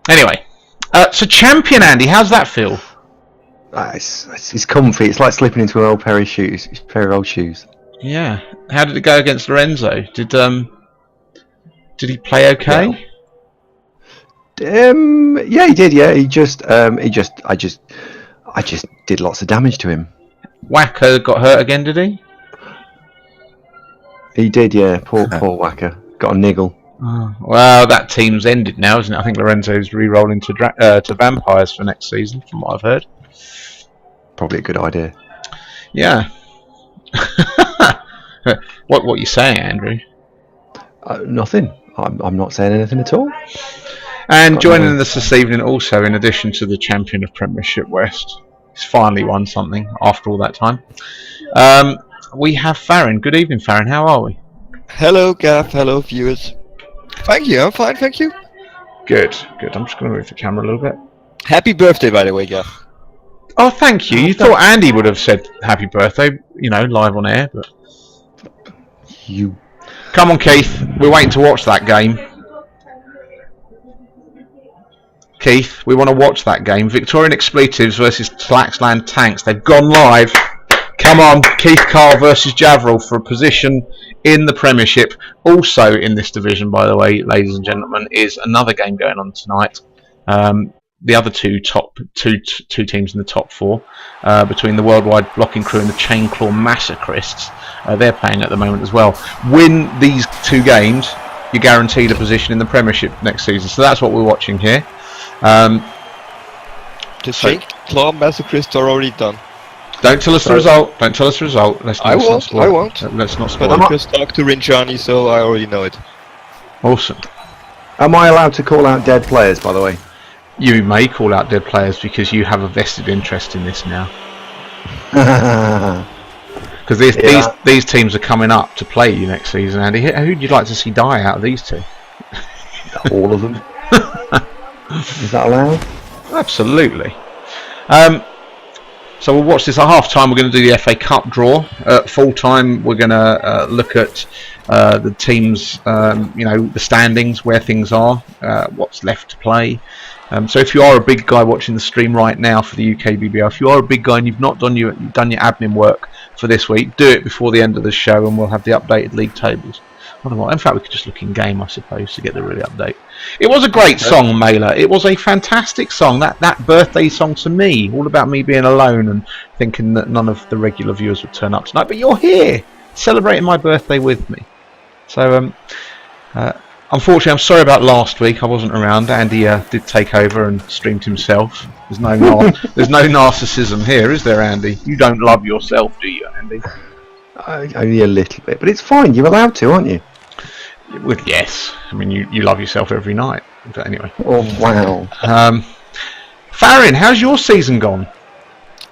Anyway, so champion Andy, how's that feel? It's comfy. It's like slipping into an old pair of shoes. Yeah. How did it go against Lorenzo? Did he play okay? Yeah, he did. Yeah, I just did lots of damage to him. Wacker got hurt again, did he? He did. Yeah, poor Wacker got a niggle. Oh, well, that team's ended now, isn't it? I think Lorenzo's re-rolling to Vampires for next season, from what I've heard. Probably a good idea. Yeah. What are you saying, Andrew? Nothing. I'm not saying anything at all. And joining us this evening, also in addition to the champion of Premiership West, he's finally won something after all that time. We have Farron. Good evening, Farron. How are we? Hello, Gav. Hello, viewers. Thank you. I'm fine, thank you. Good. I'm just going to move the camera a little bit. Happy birthday, by the way, Gav. Oh, thank you. You thought Andy would have said happy birthday, live on air, but you. Come on, Keith. We're waiting to watch that game. Keith, we want to watch that game. Victorian Expletives versus Flaxland Tanks. They've gone live. Come on, Keith Carl versus Javril for a position in the Premiership. Also in this division, by the way, ladies and gentlemen, is another game going on tonight. The other two teams in the top four, between the Worldwide Blocking Crew and the Chainclaw Massacreists, they're playing at the moment as well. Win these two games, you're guaranteed a position in the Premiership next season. So that's what we're watching here. The Chainclaw Massacreists are already done. Don't tell us the result. I won't. Let's not spoil But I just talked to Rinjani, so I already know it. Awesome. Am I allowed to call out dead players, by the way? You may call out dead players because you have a vested interest in this now. Because these teams are coming up to play you next season, Andy. Who'd you like to see die out of these two? All of them. Is that allowed? Absolutely. So we'll watch this at half time. We're going to do the FA Cup draw. At full time, we're going to look at the teams, the standings, where things are, what's left to play. So if you are a big guy watching the stream right now for the UKBBL, if you are a big guy and you've not done your admin work for this week, do it before the end of the show, and we'll have the updated league tables. Otherwise, in fact, we could just look in game, I suppose, to get the real update. It was a great song, Mailer. It was a fantastic song. That birthday song to me, all about me being alone and thinking that none of the regular viewers would turn up tonight. But you're here, celebrating my birthday with me. So, unfortunately, I'm sorry about last week. I wasn't around. Andy did take over and streamed himself. There's no narcissism here, is there, Andy? You don't love yourself, do you, Andy? Only a little bit, but it's fine. You're allowed to, aren't you? Well, yes. I mean, you love yourself every night. But anyway. Oh, wow. Farron, how's your season gone?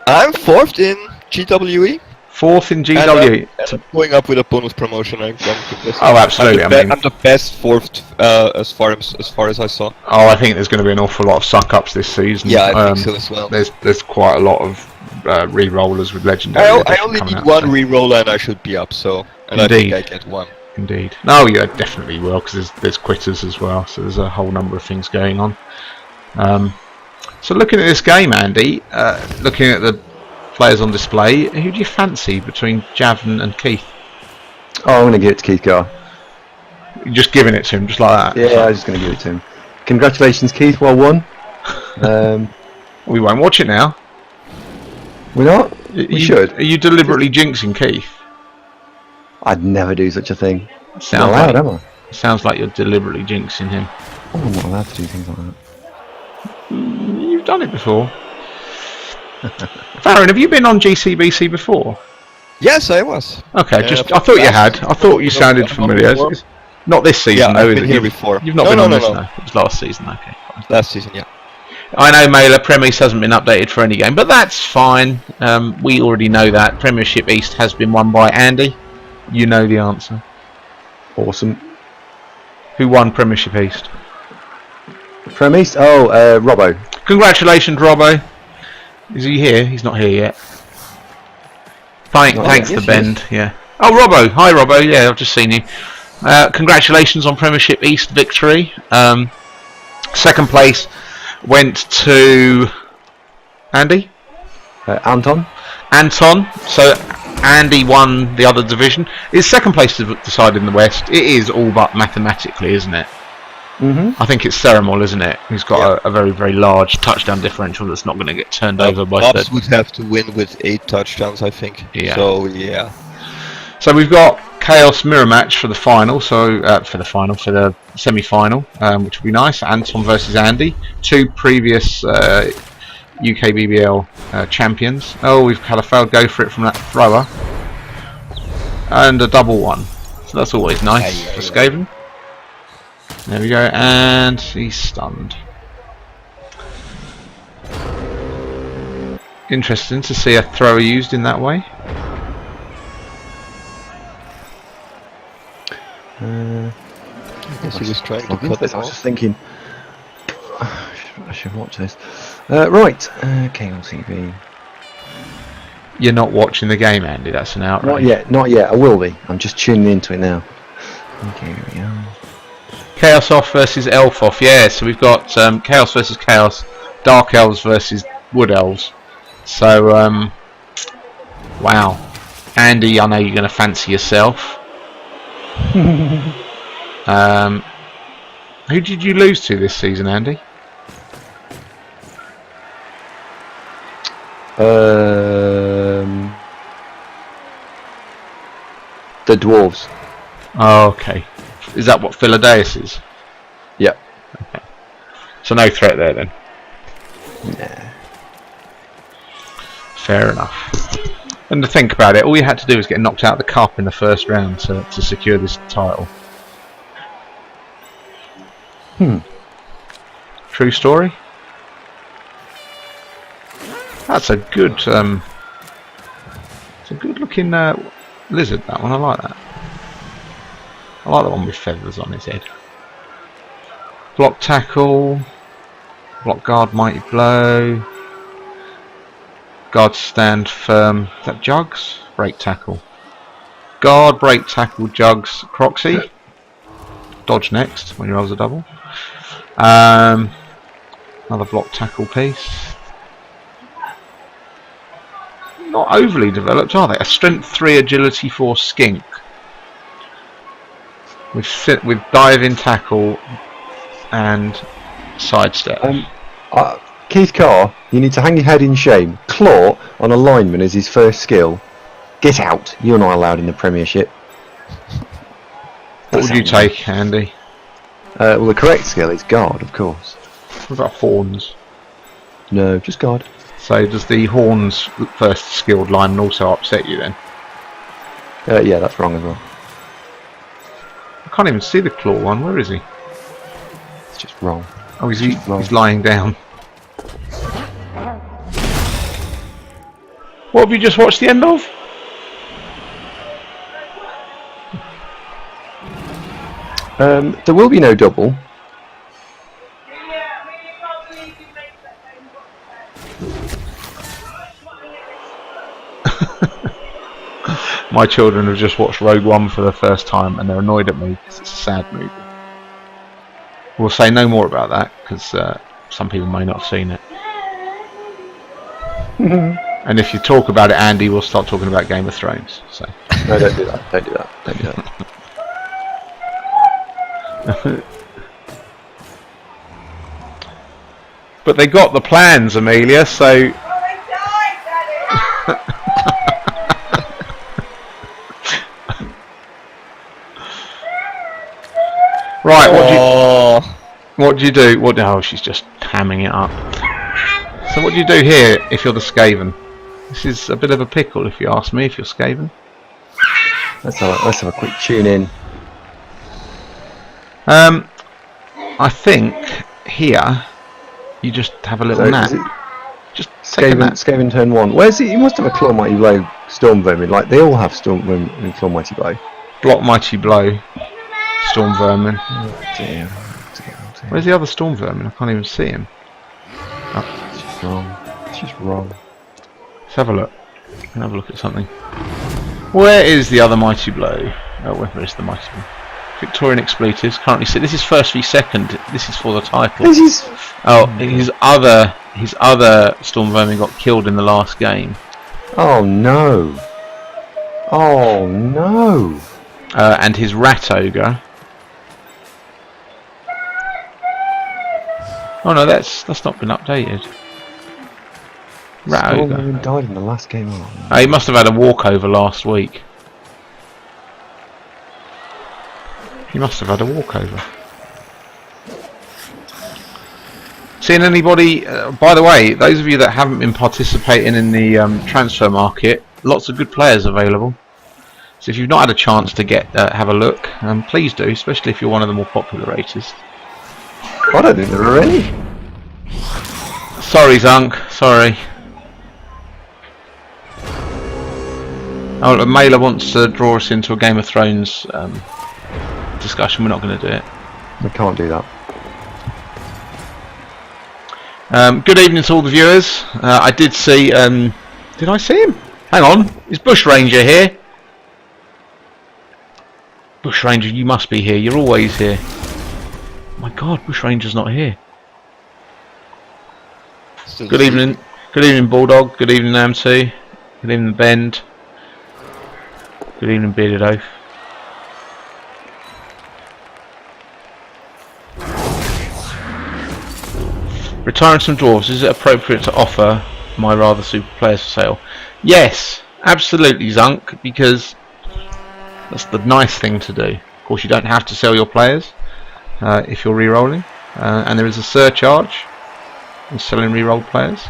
I'm 4th in GWE. 4th in GWE. And I'm going up with a bonus promotion. Oh, absolutely. I'm the best 4th as far as I saw. Oh, I think there's going to be an awful lot of suck-ups this season. Yeah, I think so as well. There's quite a lot of re-rollers with legendary. I only need one re-roller and I should be up, so... And Indeed. I think I get one. Indeed. No, yeah, definitely will, because there's quitters as well, so there's a whole number of things going on. So looking at this game, Andy, looking at the players on display, who do you fancy between Javin and Keith? Oh, I'm going to give it to Keith Carr. You're just giving it to him, just like that? Yeah, I'm just going to give it to him. Congratulations, Keith, well won. We won't watch it now. We're not? We should. Are you deliberately jinxing Keith? I'd never do such a thing. Sounds not allowed, am I? Sounds like you're deliberately jinxing him. Oh, I'm not allowed to do things like that. You've done it before. Farron, have you been on GCBC before? Yes, I was. Okay, I thought you had. I thought you sounded familiar. Not this season, yeah, though. I've been here before. You've not been on this, no. It was last season, okay. Fine. Last season, yeah. I know Mailer Premier hasn't been updated for any game, but that's fine. We already know that. Premiership East has been won by Andy. You know the answer. Awesome. Who won Premiership East? Prem East? Oh, Robbo. Congratulations, Robbo. Is he here? He's not here yet. Thanks to Bend. Yeah. Oh, Robbo. Hi, Robbo. Yeah, I've just seen you. Congratulations on Premiership East victory. Second place went to Andy. Anton. Anton. So Andy won the other division. It's second place to decide in the West. It is all but mathematically, isn't it? I think it's Ceramol, isn't it? He's got a very, very large touchdown differential that's not going to get turned over by Bobs would have to win with 8 touchdowns, I think. Yeah. So yeah. So we've got Chaos Mirror match for the final. So for the semi-final, which will be nice. Anton versus Andy, 2 previous UKBBL champions. Oh, we've had a failed go for it from that thrower, and a double one. So that's always nice for Skaven. There we go, and he's stunned. Interesting to see a thrower used in that way. I guess he was trying to cut this. it I was off. just thinking, I should watch this. Right, Chaos TV. You're not watching the game, Andy. That's an outrage. Not yet. I will be. I'm just tuning into it now. Okay, here we go. Chaos Off versus Elf Off. Yeah, so we've got Chaos versus Chaos, Dark Elves versus Wood Elves. So, wow. Andy, I know you're going to fancy yourself. Who did you lose to this season, Andy? The Dwarves. Oh, okay. Is that what Philadeus is? Yep. Okay. So no threat there then? Nah. Fair enough. And to think about it, all you had to do was get knocked out of the cup in the first round to secure this title. True story? That's a good it's a good looking lizard, that one. I like that. I like the one with feathers on his head. Block tackle, block guard, mighty blow, guard stand firm. Is that Jugs? Break tackle. Guard, break tackle, Jugs, Croxy. Dodge next when you rolls a double. Another block tackle piece. Not overly developed, are they? A strength 3, agility 4 skink. With diving tackle and sidestep. Keith Carr, you need to hang your head in shame. Claw on a lineman is his first skill. Get out. You're not allowed in the Premiership. What would you take, Andy? Well, the correct skill is guard, of course. What about horns? No, just guard. So does the horns first skilled lineman also upset you then? Yeah, that's wrong as well. I can't even see the claw one. Where is he? It's just wrong. Oh, he's lying down. What have you just watched the end of? There will be no double. My children have just watched Rogue One for the first time and they're annoyed at me because it's a sad movie. We'll say no more about that because some people may not have seen it. And if you talk about it, Andy, we'll start talking about Game of Thrones. So. No, don't do that. Don't do that. Don't do that. But they got the plans, Amelia, so... Right, what do you do? Oh, she's just hamming it up. So what do you do here if you're the Skaven? This is a bit of a pickle if you ask me, if you're Skaven. Let's have a quick tune in. I think here you just have a little nap. Just take a nap. Skaven turn 1. Where's he? He must have a Claw Mighty Blow Storm Vermin. Like they all have Storm Vermin and Claw Mighty Blow. Block Mighty Blow Storm Vermin. Oh dear. Where's the other Storm Vermin? I can't even see him. Oh. It's just wrong. It's just wrong. Let's have a look. Let's have a look at something. Where is the other Mighty Blow? Oh, where is the Mighty Blow? Victorian Expletives currently sit. This is first v second. This is for the title. This is... Oh, his other Storm Vermin got killed in the last game. Oh no. Oh no. And his Rat Ogre. Oh no, that's not been updated. Rat Storm Ogre. Vermin died in the last game. Oh, He must have had a walkover last week. He must have had a walkover. Seen anybody? By the way, those of you that haven't been participating in the transfer market, lots of good players available. So if you've not had a chance to have a look, please do, especially if you're one of the more popular raters. I don't think there are any. Sorry, Zunk. Sorry. Oh, Mailer wants to draw us into a Game of Thrones discussion. We're not going to do it. We can't do that. Good evening to all the viewers. I did see. Did I see him? Hang on. Is Bush Ranger here? Bush Ranger, you must be here. You're always here. My God, Bush Ranger's not here. Good evening. Good evening, Bulldog. Good evening, Am2. Good evening, Bend. Good evening, Bearded Oath. Retiring some dwarves, is it appropriate to offer my rather super players for sale? Yes, absolutely, Zunk, because that's the nice thing to do. Of course, you don't have to sell your players if you're re-rolling, and there is a surcharge in selling re-rolled players.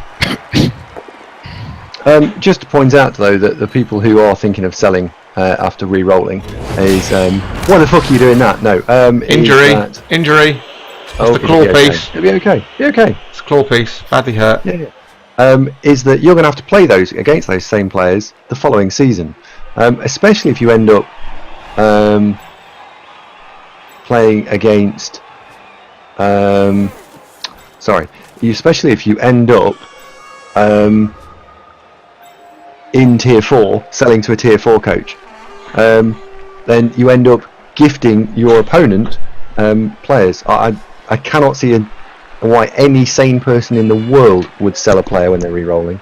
Just to point out, though, that the people who are thinking of selling after re-rolling is... why the fuck are you doing that? No. Injury. Injury. That's the claw piece. It'll be okay. Be okay. It's a claw piece. Badly hurt. Yeah. Is that you're going to have to play those against those same players the following season, especially if you end up playing against. Especially if you end up in Tier 4, selling to a Tier 4 coach, then you end up gifting your opponent players. I cannot see why any sane person in the world would sell a player when they're re-rolling.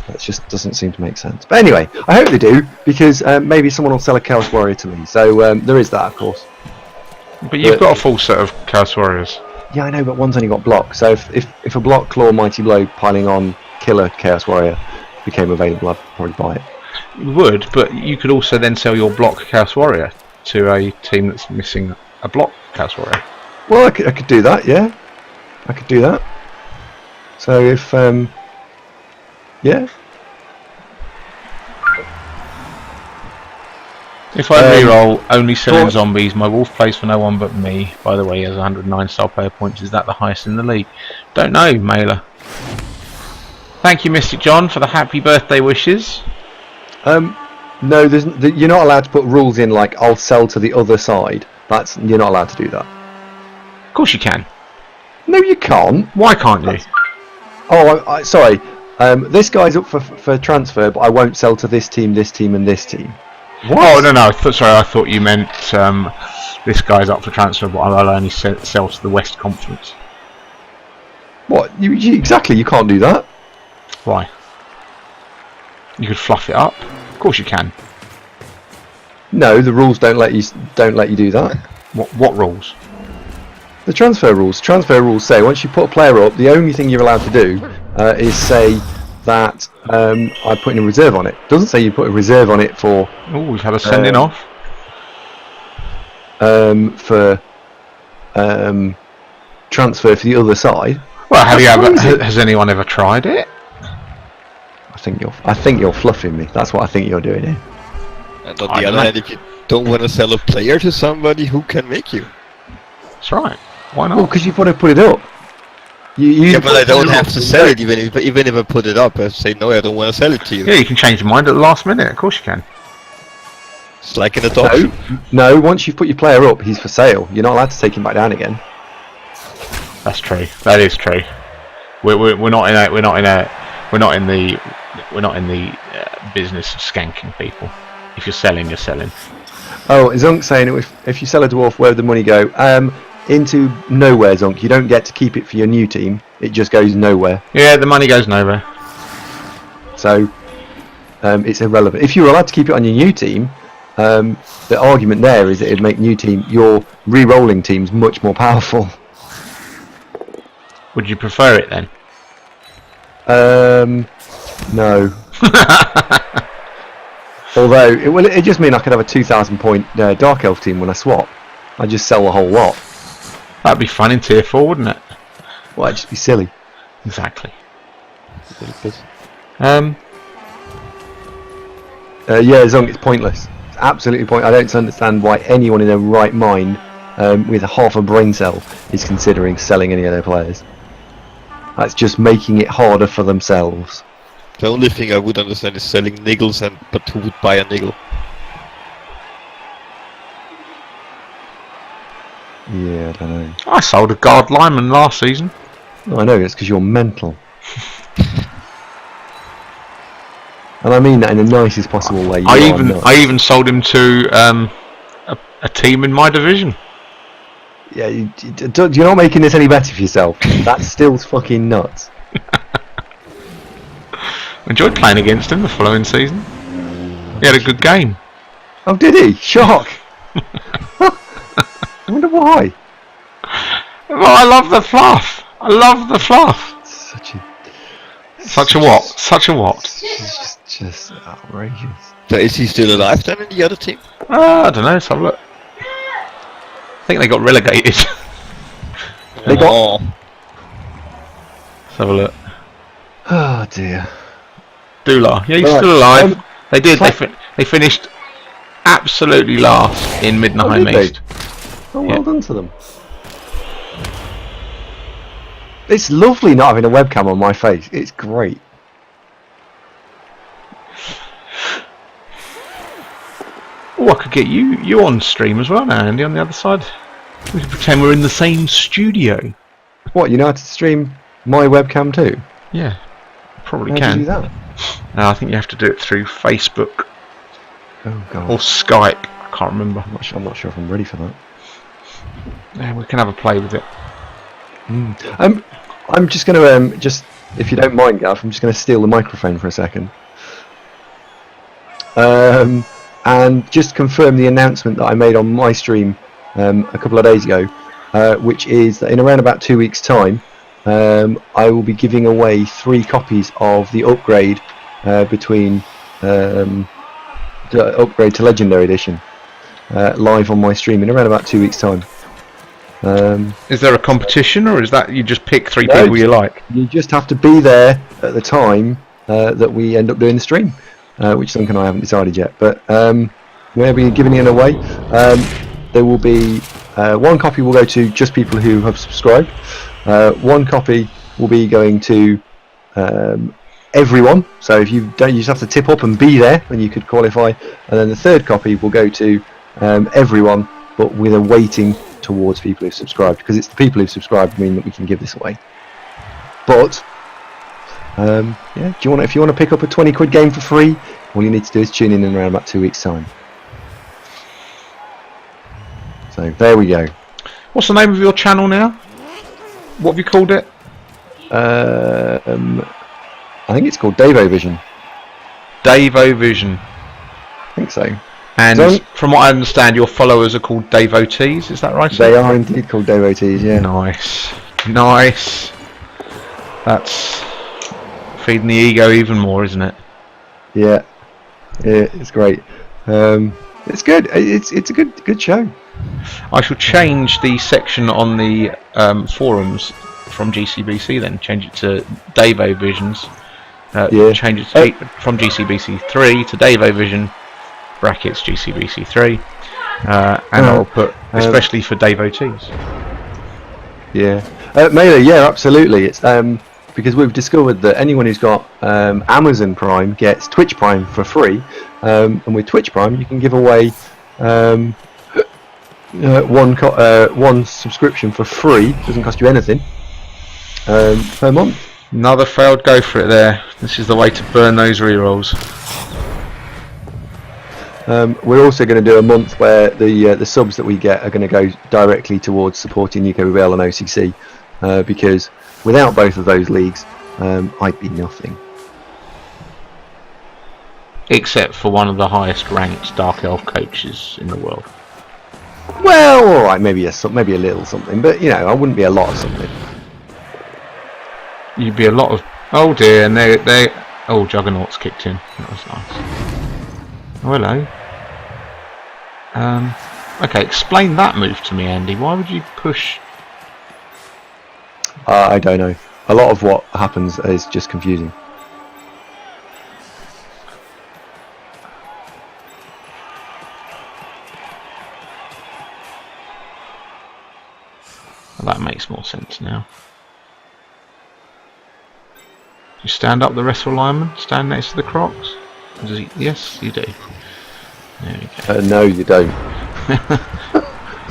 That just doesn't seem to make sense. But anyway, I hope they do, because maybe someone will sell a Chaos Warrior to me. So there is that, of course. But you've got a full set of Chaos Warriors. Yeah, I know, but one's only got block. So if a block, claw, mighty blow piling on killer Chaos Warrior became available, I'd probably buy it. You would, but you could also then sell your block Chaos Warrior to a team that's missing a block Chaos Warrior. Well, I could do that, yeah. I could do that. So if, yeah. If I re-roll only selling zombies, my wolf plays for no one but me. By the way, he has 109 star player points. Is that the highest in the league? Don't know, Mailer. Thank you, Mystic John, for the happy birthday wishes. No, you're not allowed to put rules in like I'll sell to the other side. You're not allowed to do that. Of course you can. No, you can't. Why can't you? Oh, sorry. This guy's up for transfer, but I won't sell to this team, and this team. What? Oh no! I thought you meant this guy's up for transfer, but I'll only sell to the West Conference. What? Exactly. You can't do that. Why? You could fluff it up. Of course you can. No, the rules don't let you do that. What rules? The transfer rules. Transfer rules say once you put a player up, the only thing you're allowed to do is say that I put in a reserve on it. It doesn't say you put a reserve on it for. Oh, we've had a sending off. For transfer for the other side. Well, has anyone ever tried it? I think you're fluffing me. That's what I think you're doing here. And on the other hand, if you don't want to sell a player to somebody, who can make you? That's right. Why not? Well, because you've got to put it up. Yeah, but I don't have to sell it even if I put it up. I say no, I don't want to sell it to you. Yeah, you can change your mind at the last minute. Of course you can. It's like in a auction. No. Once you've put your player up, he's for sale. You're not allowed to take him back down again. That's true. That is true. We're not in the business of skanking people. If you're selling, you're selling. Oh, Zunk saying if you sell a dwarf, where would the money go? Into nowhere, Zonk. You don't get to keep it for your new team. It just goes nowhere. Yeah, the money goes nowhere. So it's irrelevant. If you were allowed to keep it on your new team, the argument there is that it'd make your re-rolling teams much more powerful. Would you prefer it then? No. Although it just mean I could have a 2,000 point Dark Elf team when I swap. I'd just sell the whole lot. That'd be fun in tier 4, wouldn't it? Well, it'd just be silly. Exactly. Yeah, Zong, it's pointless. It's absolutely pointless. I don't understand why anyone in their right mind with half a brain cell is considering selling any of their players. That's just making it harder for themselves. The only thing I would understand is selling niggles, but who would buy a niggle? Yeah, I don't know. I sold a guard lineman last season. No, I know, it's because you're mental. And I mean that in the nicest possible way. I even sold him to a team in my division. Yeah, you're not making this any better for yourself. That's still fucking nuts. I enjoyed playing against him the following season. He had a good game. Oh, did he? Shock! I wonder why. Well, I love the fluff. I love the fluff. Such a what? Such a what? It's just outrageous. So is he still alive then in the other team? I don't know. Let's have a look. I think they got relegated. They got. Let's have a look. Oh dear. Dula. Yeah, he's still alive. They did. They finished absolutely last in Midnight East. Oh, well done to them. It's lovely not having a webcam on my face. It's great. Oh, I could get you on stream as well now, Andy, on the other side. We could pretend we're in the same studio. What, you know how to stream my webcam too? Yeah, probably How can. do you do that? I think you have to do it through Facebook Oh god. or Skype. I can't remember. I'm not sure if I'm ready for that. Yeah, we can have a play with it. I'm just going to just, if you don't mind, Gav, I'm just going to steal the microphone for a second. And just confirm the announcement that I made on my stream a couple of days ago, which is that in around about 2 weeks' time, I will be giving away 3 copies of the upgrade between the upgrade to Legendary Edition live on my stream in around about 2 weeks' time. Is there a competition, or is that you just pick 3 people you like? You just have to be there at the time that we end up doing the stream, which Duncan and I haven't decided yet. But we'll be giving it away. There will be 1 copy will go to just people who have subscribed. 1 copy will be going to everyone. So if you don't, you just have to tip up and be there, and you could qualify. And then the 3rd copy will go to everyone, but with a weighting towards people who've subscribed, because it's the people who've subscribed mean that we can give this away. But yeah, if you want to pick up a 20 quid game for free, all you need to do is tune in around about 2 weeks' time. So there we go. What's the name of your channel now? What have you called it? I think it's called Davo Vision. Davo Vision. I think so. And from what I understand, your followers are called devotees. Is that right? They are indeed called devotees. Yeah. Nice, nice. That's feeding the ego even more, isn't it? Yeah, it's great. It's good. It's a good show. I shall change the section on the forums from GCBC. Then change it to Davo Visions. Yeah. Change it from GCBC 3 to Davo Vision. Brackets GCBC 3, and I'll put especially for devotees. Yeah, Melee. Yeah, absolutely. It's because we've discovered that anyone who's got Amazon Prime gets Twitch Prime for free, and with Twitch Prime you can give away one subscription for free. Doesn't cost you anything per month. Another failed go for it there. This is the way to burn those rerolls. We're also going to do a month where the subs that we get are going to go directly towards supporting UKBBL and OCC, because without both of those leagues, I'd be nothing. Except for one of the highest ranked Dark Elf coaches in the world. Well, all right, maybe a little something, but you know, I wouldn't be a lot of something. You'd be a lot of. Oh dear, and they. Oh, Juggernaut's kicked in. That was nice. Oh, hello. Okay, explain that move to me, Andy. Why would you push? I don't know. A lot of what happens is just confusing. Well, that makes more sense now. You stand up the wrestle lineman, stand next to the Crocs. Does he? Yes, you do. There we go. No, you don't.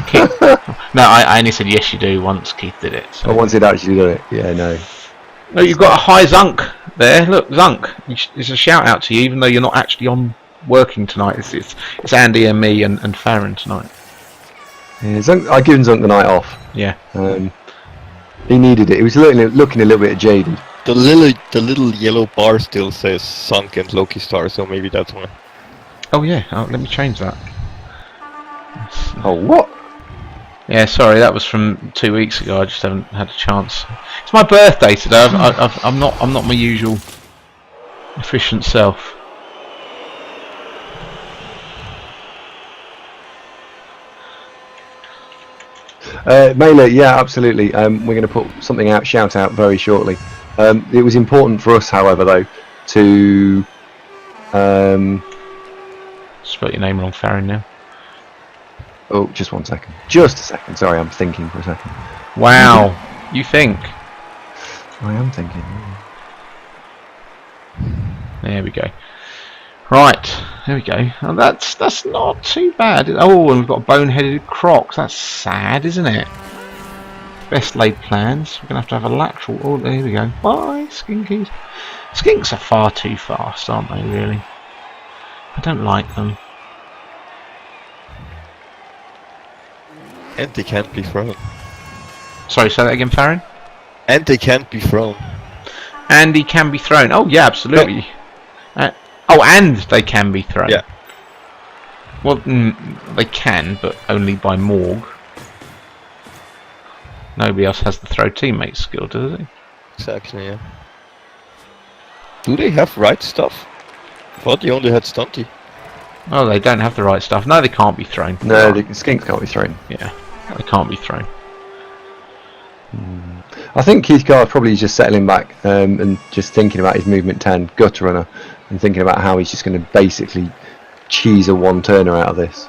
Keith, no, I only said yes, you do once Keith did it. So. I wanted to actually do it. Yeah, no. No, you've got a high Zunk there. Look, Zunk. It's a shout out to you, even though you're not actually on working tonight. It's Andy and me and Farron tonight. Yeah, Zunk, I've given Zunk the night off. Yeah. He needed it. He was looking a little bit jaded. The little yellow bar still says Sunk and Loki Star, so maybe that's why. Oh yeah. Oh, let me change that. Oh, what? Yeah, sorry, that was from 2 weeks ago. I just haven't had a chance. It's my birthday today. I'm not my usual efficient self. Mailer, yeah, absolutely. We're going to put something out, shout out very shortly. It was important for us, however, though, to Spelt your name wrong, Farron. Now. Oh, just 1 second. Just a second. Sorry, I'm thinking for a second. Wow, you think? I am thinking. There we go. Right, there we go. Oh, that's not too bad. Oh, and we've got boneheaded Crocs. That's sad, isn't it? Best laid plans. We're gonna have a lateral. Oh, there we go. Bye, skinkies. Skinks are far too fast, aren't they? Really? I don't like them. And they can't be thrown. Sorry, say that again, Farron. And they can't be thrown. Andy can be thrown. Oh yeah, absolutely. Oh, and they can be thrown. Yeah. Well, they can, but only by Morg. Nobody else has the throw teammate skill, does he? Exactly, yeah. Do they have right stuff? I thought they only had stunty. Oh, they don't have the right stuff. No, they can't be thrown. No, the skinks can't be thrown. Yeah, they can't be thrown. I think Keith Carr's probably just settling back and just thinking about his movement 10 gutter runner and thinking about how he's just going to basically cheese a one-turner out of this.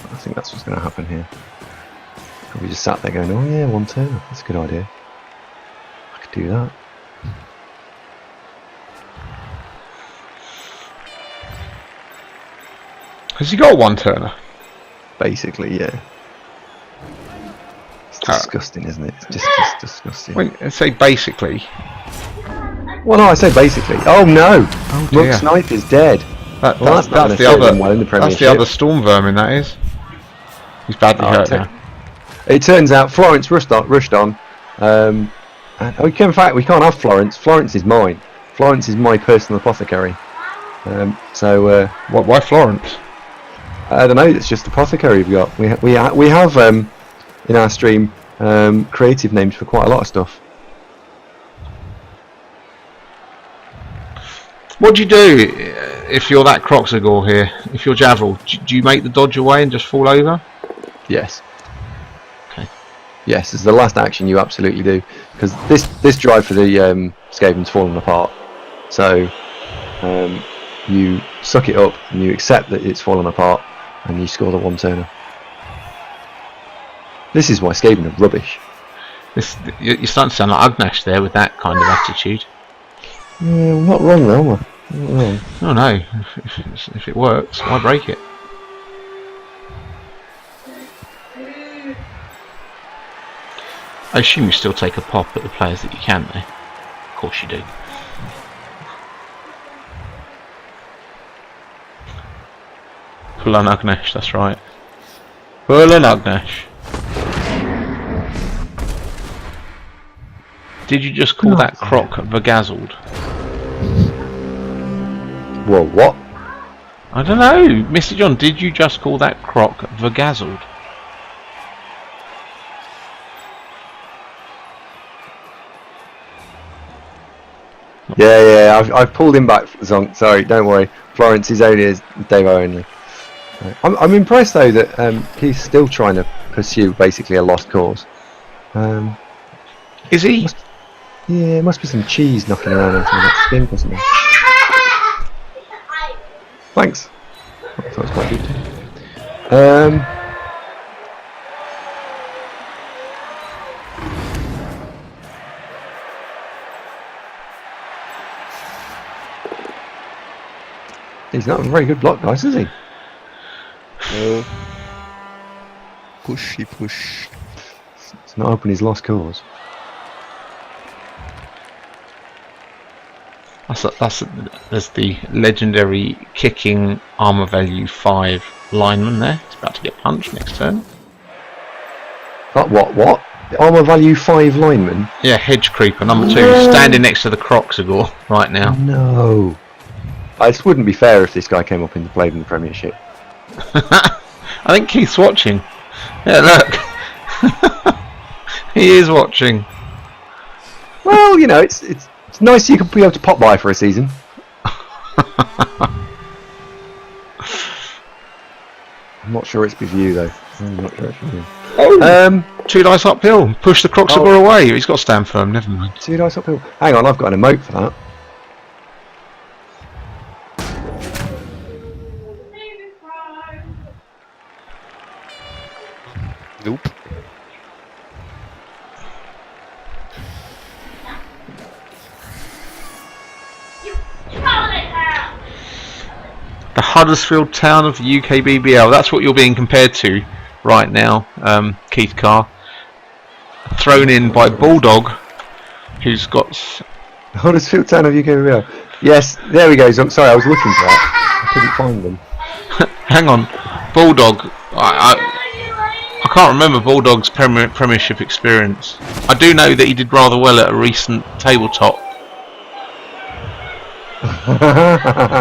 I think that's what's going to happen here. Probably just sat there going, oh yeah, one-turner, that's a good idea. I could do that. Has he got a one-turner? Basically, yeah. It's disgusting, isn't it? It's just disgusting. When I say basically. Well, no, I say basically. Oh no! Oh dear. Look, Snipe is dead. That's the other one in the That's the other storm vermin. That is. He's badly hurt now. It turns out Florence rushed on. And in fact, we can't have Florence. Florence is mine. Florence is my personal apothecary. Why Florence? I don't know. It's just apothecary we've got. We have in our stream creative names for quite a lot of stuff. What do you do if you're that Croxagore here? If you're Javel, do you make the dodge away and just fall over? Yes. Okay. Yes, as the last action you absolutely do, because this drive for the Skaven's fallen apart. So you suck it up and you accept that it's fallen apart and you score the one-turner. This is why Skaven are rubbish. You're starting to sound like Ugnash there with that kind of attitude. Yeah, we're not wrong though, am I? Not wrong. Oh no, if it works, why break it? I assume you still take a pop at the players that you can, though. Of course you do. Kulanagnesh, that's right. Kulanagnesh. Did you just call that croc Vergazzled? Whoa, what? I don't know, Mr. John, did you just call that croc Vergazzled? Yeah, I've pulled him back, Zonk. Sorry, don't worry. Florence is only as Devo only. I'm impressed though that he's still trying to pursue basically a lost cause. Is he? Yeah, must be some cheese knocking around on some of that skink or something. Thanks. I thought it was quite good. He's not a very good block, guys, is he? No. Pushy push. It's not open his lost cause. There's the legendary kicking armour value 5 lineman there. He's about to get punched next turn. What? The armour value 5 lineman? Yeah, hedge creeper number 2, standing next to the Croxagore right now. No. It wouldn't be fair if this guy came up and played in the Premiership. I think Keith's watching. Yeah, look. He is watching. Well, you know, it's nice you could be able to pop by for a season. I'm not sure it's with you though. I'm not sure it's with you. Oh, 2 dice uphill. Push the Croxagore away. He's got to stand firm. Never mind. 2 dice uphill. Hang on, I've got an emote for that. Nope. The Huddersfield Town of the UKBBL. That's what you're being compared to right now, Keith Carr. Thrown in by Bulldog, who's got... Huddersfield Town of UKBBL. Yes, there we go. Sorry, I was looking for that. I couldn't find them. Hang on. Bulldog. I can't remember Bulldog's Premiership experience. I do know that he did rather well at a recent tabletop.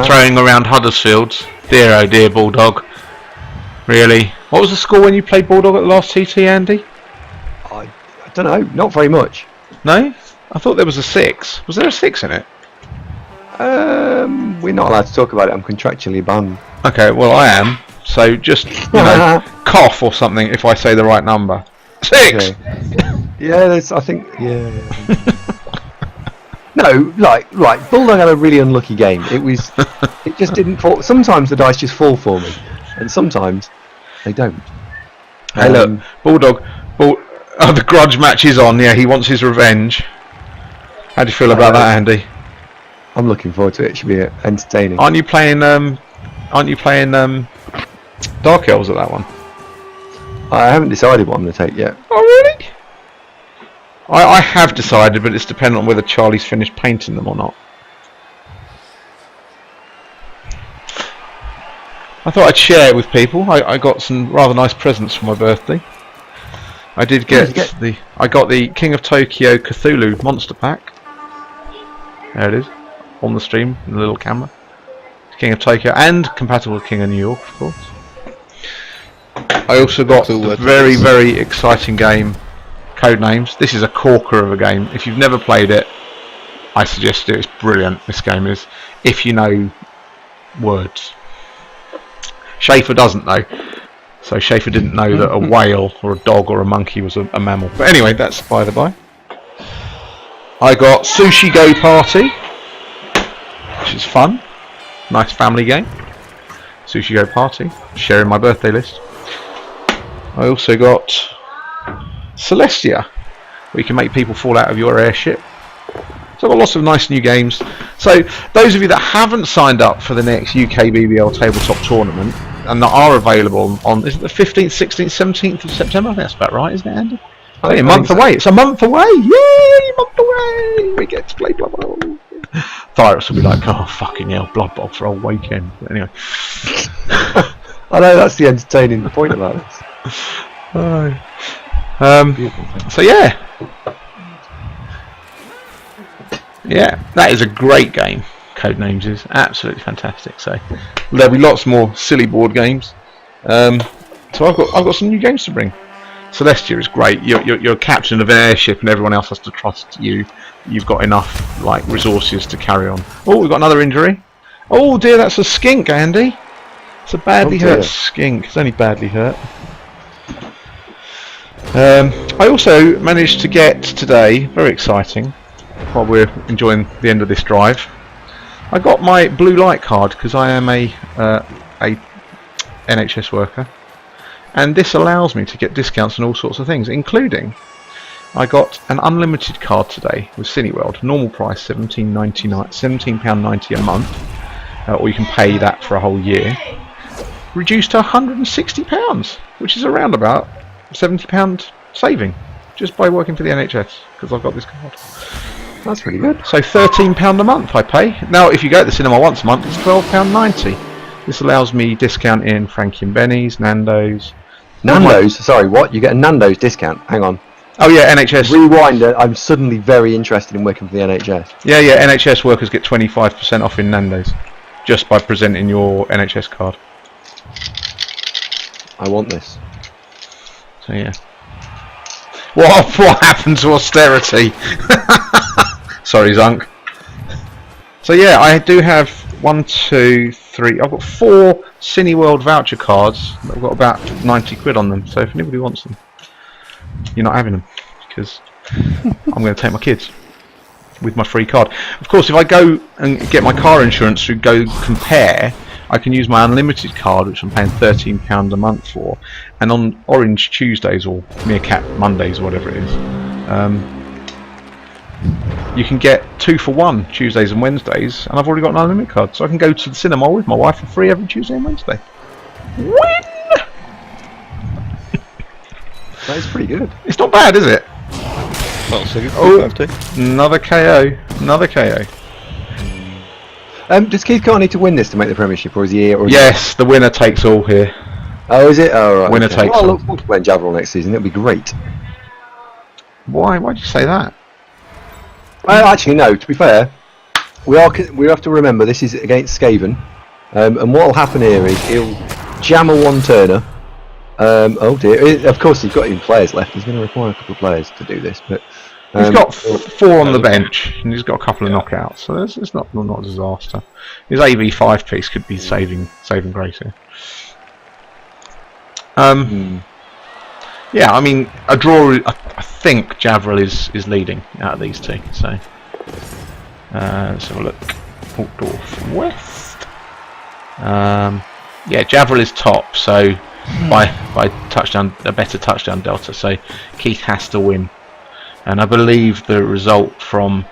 Throwing around Huddersfields. Dear oh dear, Bulldog. Really? What was the score when you played Bulldog at the last TT, Andy? I don't know. Not very much. No? I thought there was a 6. Was there a 6 in it? We're not allowed to talk about it. I'm contractually banned. Okay, well I am. So just, you know, cough or something if I say the right number. 6! Okay. Yeah, I think, yeah. No, right, Bulldog had a really unlucky game. It just didn't fall. Sometimes the dice just fall for me, and sometimes they don't. Hey look, Bulldog, the grudge match is on, yeah, he wants his revenge. How do you feel about that, Andy? I'm looking forward to it. It should be entertaining. Aren't you playing Dark Elves at that one? I haven't decided what I'm going to take yet. Oh really? I have decided, but it's dependent on whether Charlie's finished painting them or not. I thought I'd share it with people. I got some rather nice presents for my birthday. I did I got the King of Tokyo Cthulhu monster pack. There it is, on the stream in the little camera. King of Tokyo and compatible with King of New York, of course. I also got the very, very exciting game, Codenames. This is a corker of a game. If you've never played it, I suggest it. It's brilliant. This game is, if you know words. Schaefer doesn't though, so Schaefer didn't know that a whale or a dog or a monkey was a mammal. But anyway, that's by the by. I got Sushi Go Party, which is fun. Nice family game. Sushi Go Party, sharing my birthday list. I also got Celestia, where you can make people fall out of your airship. So I've got lots of nice new games. So those of you that haven't signed up for the next UKBBL tabletop tournament and that are available on, is it the 15th, 16th, 17th of September? I think that's about right, isn't it, Andy? A month away. It's a month away. Yay, month away. We get to play Blood Bowl. Tyrus will be like, oh fucking hell, Blood Bowl for a whole weekend. But anyway. I know that's the entertaining point about this. So yeah, that is a great game. Codenames is absolutely fantastic. So there'll be lots more silly board games. So I've got some new games to bring. Celestia is great. You're a captain of an airship, and everyone else has to trust you. You've got enough resources to carry on. Oh, we've got another injury. Oh dear, that's a skink, Andy. It's a badly hurt skink. It's only badly hurt. I also managed to get today, very exciting, while we're enjoying the end of this drive, I got my blue light card because I am a NHS worker, and this allows me to get discounts on all sorts of things, including I got an unlimited card today with Cineworld, normal price £17.90 a month, or you can pay that for a whole year, reduced to £160, which is around about £70 saving just by working for the NHS because I've got this card. That's pretty good. So £13 a month I pay. Now if you go to the cinema once a month, it's £12.90. This allows me discount in Frankie and Benny's, Nando's. Nando's? Sorry, what? You get a Nando's discount? Hang on. Oh yeah, NHS. Rewind. I'm suddenly very interested in working for the NHS. Yeah, NHS workers get 25% off in Nando's just by presenting your NHS card. I want this. So yeah. What happened to austerity? Sorry, Zunk. So yeah, I do have 1, 2, 3. I've got 4 Cineworld voucher cards. I've got about 90 quid on them. So if anybody wants them, you're not having them because I'm going to take my kids with my free card. Of course, if I go and get my car insurance through Go Compare, I can use my unlimited card, which I'm paying £13 a month for, and on Orange Tuesdays or Meerkat Mondays, or whatever it is, you can get 2 for 1 Tuesdays and Wednesdays, and I've already got an unlimited card, so I can go to the cinema with my wife for free every Tuesday and Wednesday. Win! That is pretty good. It's not bad, is it? Oh, another KO. Another KO. Does Keith Carr need to win this to make the Premiership, or is he here? Or yes, the winner takes all here. Oh, is it? Oh, right. Winner takes all. I look forward to playing Javril next season. It'll be great. Why? Why'd you say that? Actually, no. To be fair, we have to remember this is against Skaven, and what will happen here is he'll jam a one-turner. Oh dear! Of course, he's got even players left. He's going to require a couple of players to do this, but he's got 4 on the bench, and he's got a couple of knockouts, so it's not a disaster. His AV5 piece could be saving grace here. Yeah, I mean, a draw. I think Javril is leading out of these two. So let's have a look. Altdorf West. Yeah, Javril is top. So by touchdown, a better touchdown delta. So Keith has to win. And I believe the result from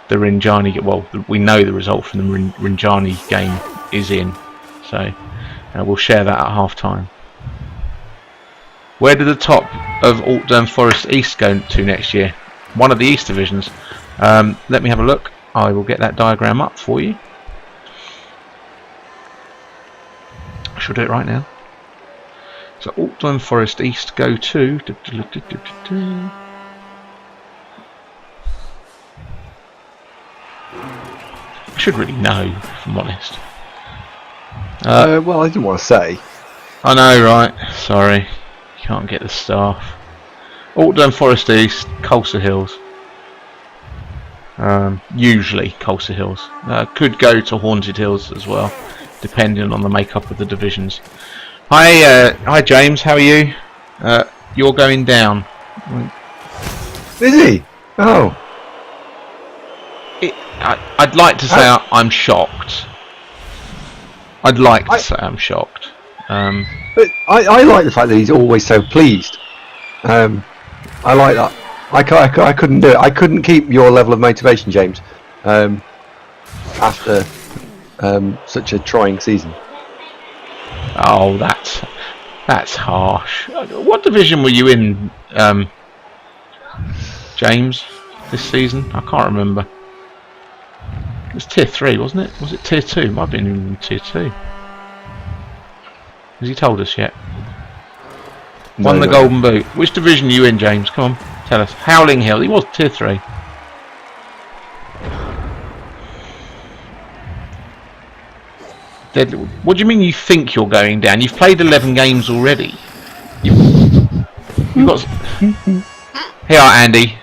the Rinjani. Well, we know the result from the Rinjani game is in. So we'll share that at half time. Where did the top of Altdurn Forest East go to next year? One of the East divisions. Let me have a look. I will get that diagram up for you. I shall do it right now. So Altdurn Forest East go to... I should really know, if I'm honest. well, I didn't want to say. I know, right? Sorry. Can't get the staff. Altdurn Forest East, Colsa Hills. Usually Colsa Hills. Could go to Haunted Hills as well, depending on the makeup of the divisions. Hi James, how are you? You're going down. Is he? Oh. I'd like to say I'm shocked. I'd like to say I'm shocked. But I like the fact that he's always so pleased. I like that. I couldn't do it. I couldn't keep your level of motivation, James, after such a trying season. Oh, that's harsh. What division were you in, James, this season? I can't remember. It was tier 3, wasn't it? Was it tier 2? Might have been in tier 2. Has he told us yet? No, Won the no. Golden Boot. Which division are you in, James? Come on, tell us. Howling Hill. He was tier 3. What do you mean you think you're going down? You've played 11 games already. You've got... Here, Andy.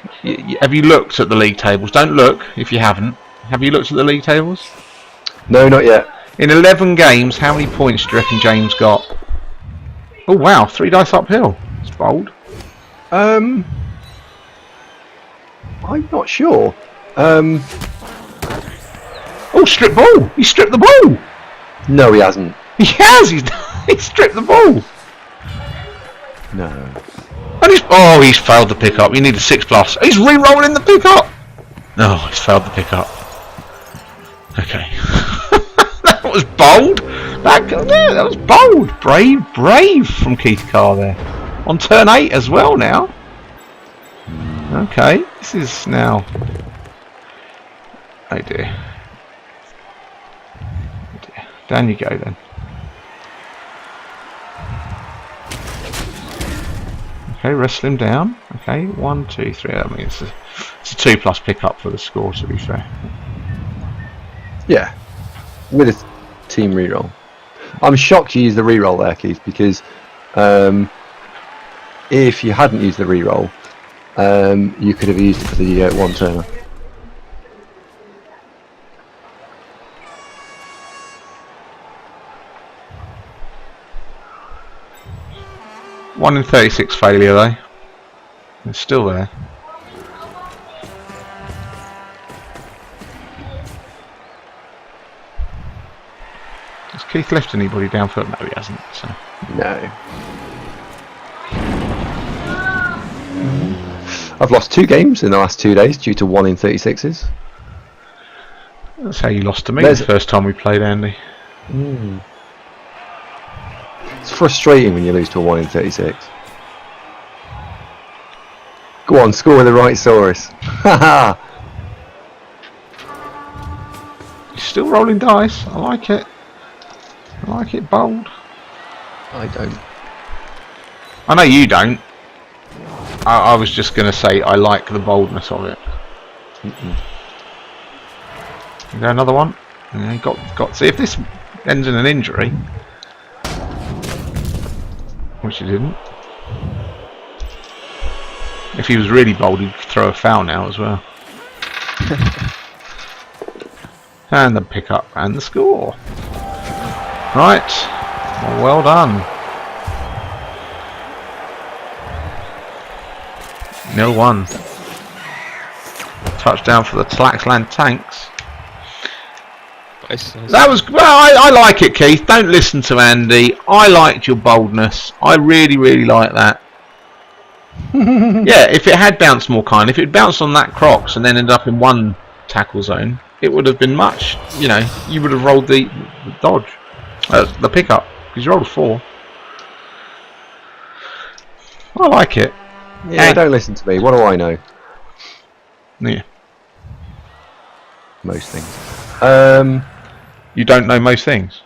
Have you looked at the league tables? Don't look if you haven't. Have you looked at the league tables? No, not yet. In 11 games, how many points do you reckon James got? Oh wow, 3 dice uphill. It's bold. I'm not sure. Oh, strip ball! He stripped the ball! No, he hasn't. He has! He's stripped the ball! No. And he's failed the pick-up. He needed 6+. He's re-rolling the pick-up! No, he's failed the pick-up. Okay. That was bold! That was bold! Brave from Keith Carr there. On turn 8 as well now. Okay, this is now... Oh dear. Down you go then. Okay, wrestle him down. Okay, 1, 2, 3. I mean, it's a 2+ pick-up for the score, to be fair. Yeah. With a team reroll. I'm shocked you used the reroll there, Keith, because if you hadn't used the reroll, you could have used it for the one turner. One in 36 failure though. It's still there. Has Keith left anybody down foot? No, he hasn't. So. No. I've lost 2 games in the last 2 days due to 1 in 36s. That's how you lost to me the first time we played, Andy. It's frustrating when you lose to a 1 in 36. Go on, score with the right Saurus. Haha! You're still rolling dice. I like it. I like it bold. I don't. I know you don't. I was just going to say I like the boldness of it. You got another one? Yeah, got. See if this ends in an injury, which he didn't. If he was really bold, he'd throw a foul now as well. And the pick-up and the score. Right. Well done. 0-1. Touchdown for the Tlaxland Tanks. Nice. That was well. I like it, Keith. Don't listen to Andy. I liked your boldness. I really like that. Yeah, if it had bounced more kind, if it bounced on that Crocs and then ended up in one tackle zone, it would have been much. You know, you would have rolled the dodge, the pickup, because you rolled a 4. I like it. Yeah, don't listen to me. What do I know? Yeah. Most things. You don't know most things.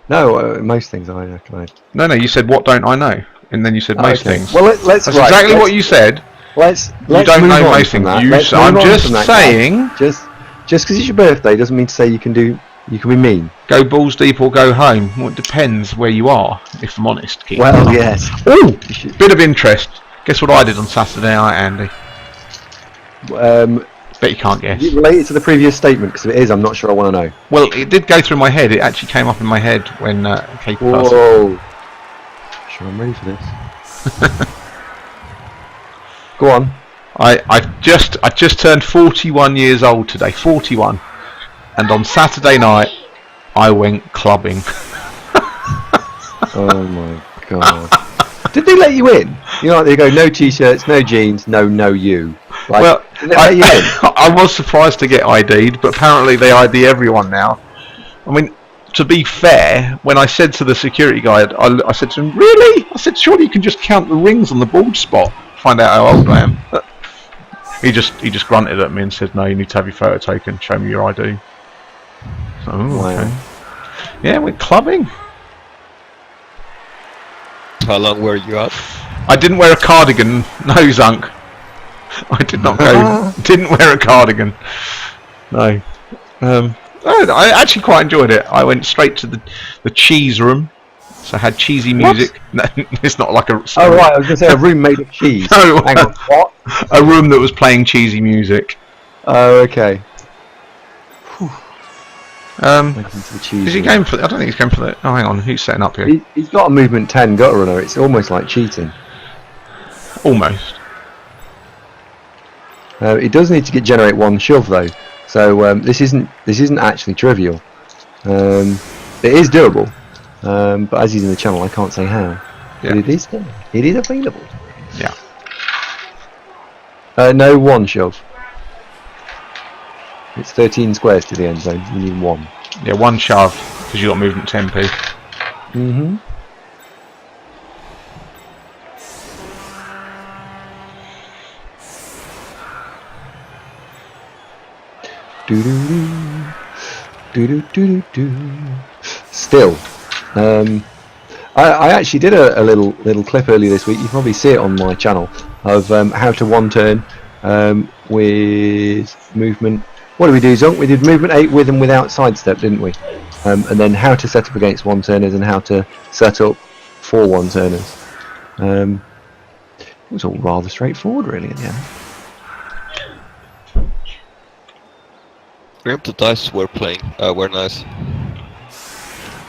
No, most things I reckon. No, you said what don't I know, and then you said most things. Well, let's. That's exactly what you said. Let's you don't move know on most from things. that. I'm just saying. Just because it's your birthday doesn't mean to say you can be mean. Go balls deep or go home. Well, it depends where you are, if I'm honest, Keith. Well, yes. Ooh, bit of interest. Guess what I did on Saturday night, Andy? Bet you can't guess. Is it related to the previous statement? Because if it is, I'm not sure I want to know. Well, it did go through my head. It actually came up in my head when Kate passed. Whoa. Sure, I'm ready for this. Go on. I just turned 41 years old today. 41. And on Saturday night, I went clubbing. Oh my god. Did they let you in? You know, they go, no t-shirts, no jeans, no you. Like, well, did they let you in? I was surprised to get ID'd, but apparently they ID everyone now. I mean, to be fair, when I said to the security guy, I said to him, really? I said, surely you can just count the rings on the bald spot, find out how old I am. He just grunted at me and said, no, you need to have your photo taken, show me your ID. So, wow. Okay. Yeah, we're clubbing. How long were you out? I didn't wear a cardigan. No, Zunk. I did not go. Didn't wear a cardigan. No. I actually quite enjoyed it. I went straight to the cheese room. So I had cheesy music. No, it's not like a... Oh right, I was going to say a room made of cheese. No. Hang on, what? A room that was playing cheesy music. Oh, okay. Is he going for... I don't think he's going for the... Oh, hang on. Who's setting up here? He's got a movement 10 gutter runner. It's almost like cheating. Almost. He does need to generate one shove though. So this isn't actually trivial. It is doable. But as he's in the channel, I can't say how. Yeah. But it is there. It is available. Yeah. No one shove. It's 13 squares to the end zone. You need one. Yeah, one shove because you got movement 10p. Mm-hmm. Still, I actually did a little clip earlier this week. You can probably see it on my channel of how to one turn with movement. What did we do, Zonk? We did movement 8 with and without sidestep, didn't we? And then how to set up against one turners and how to set up for one turners. It was all rather straightforward, really, in the end. The dice were playing, were nice.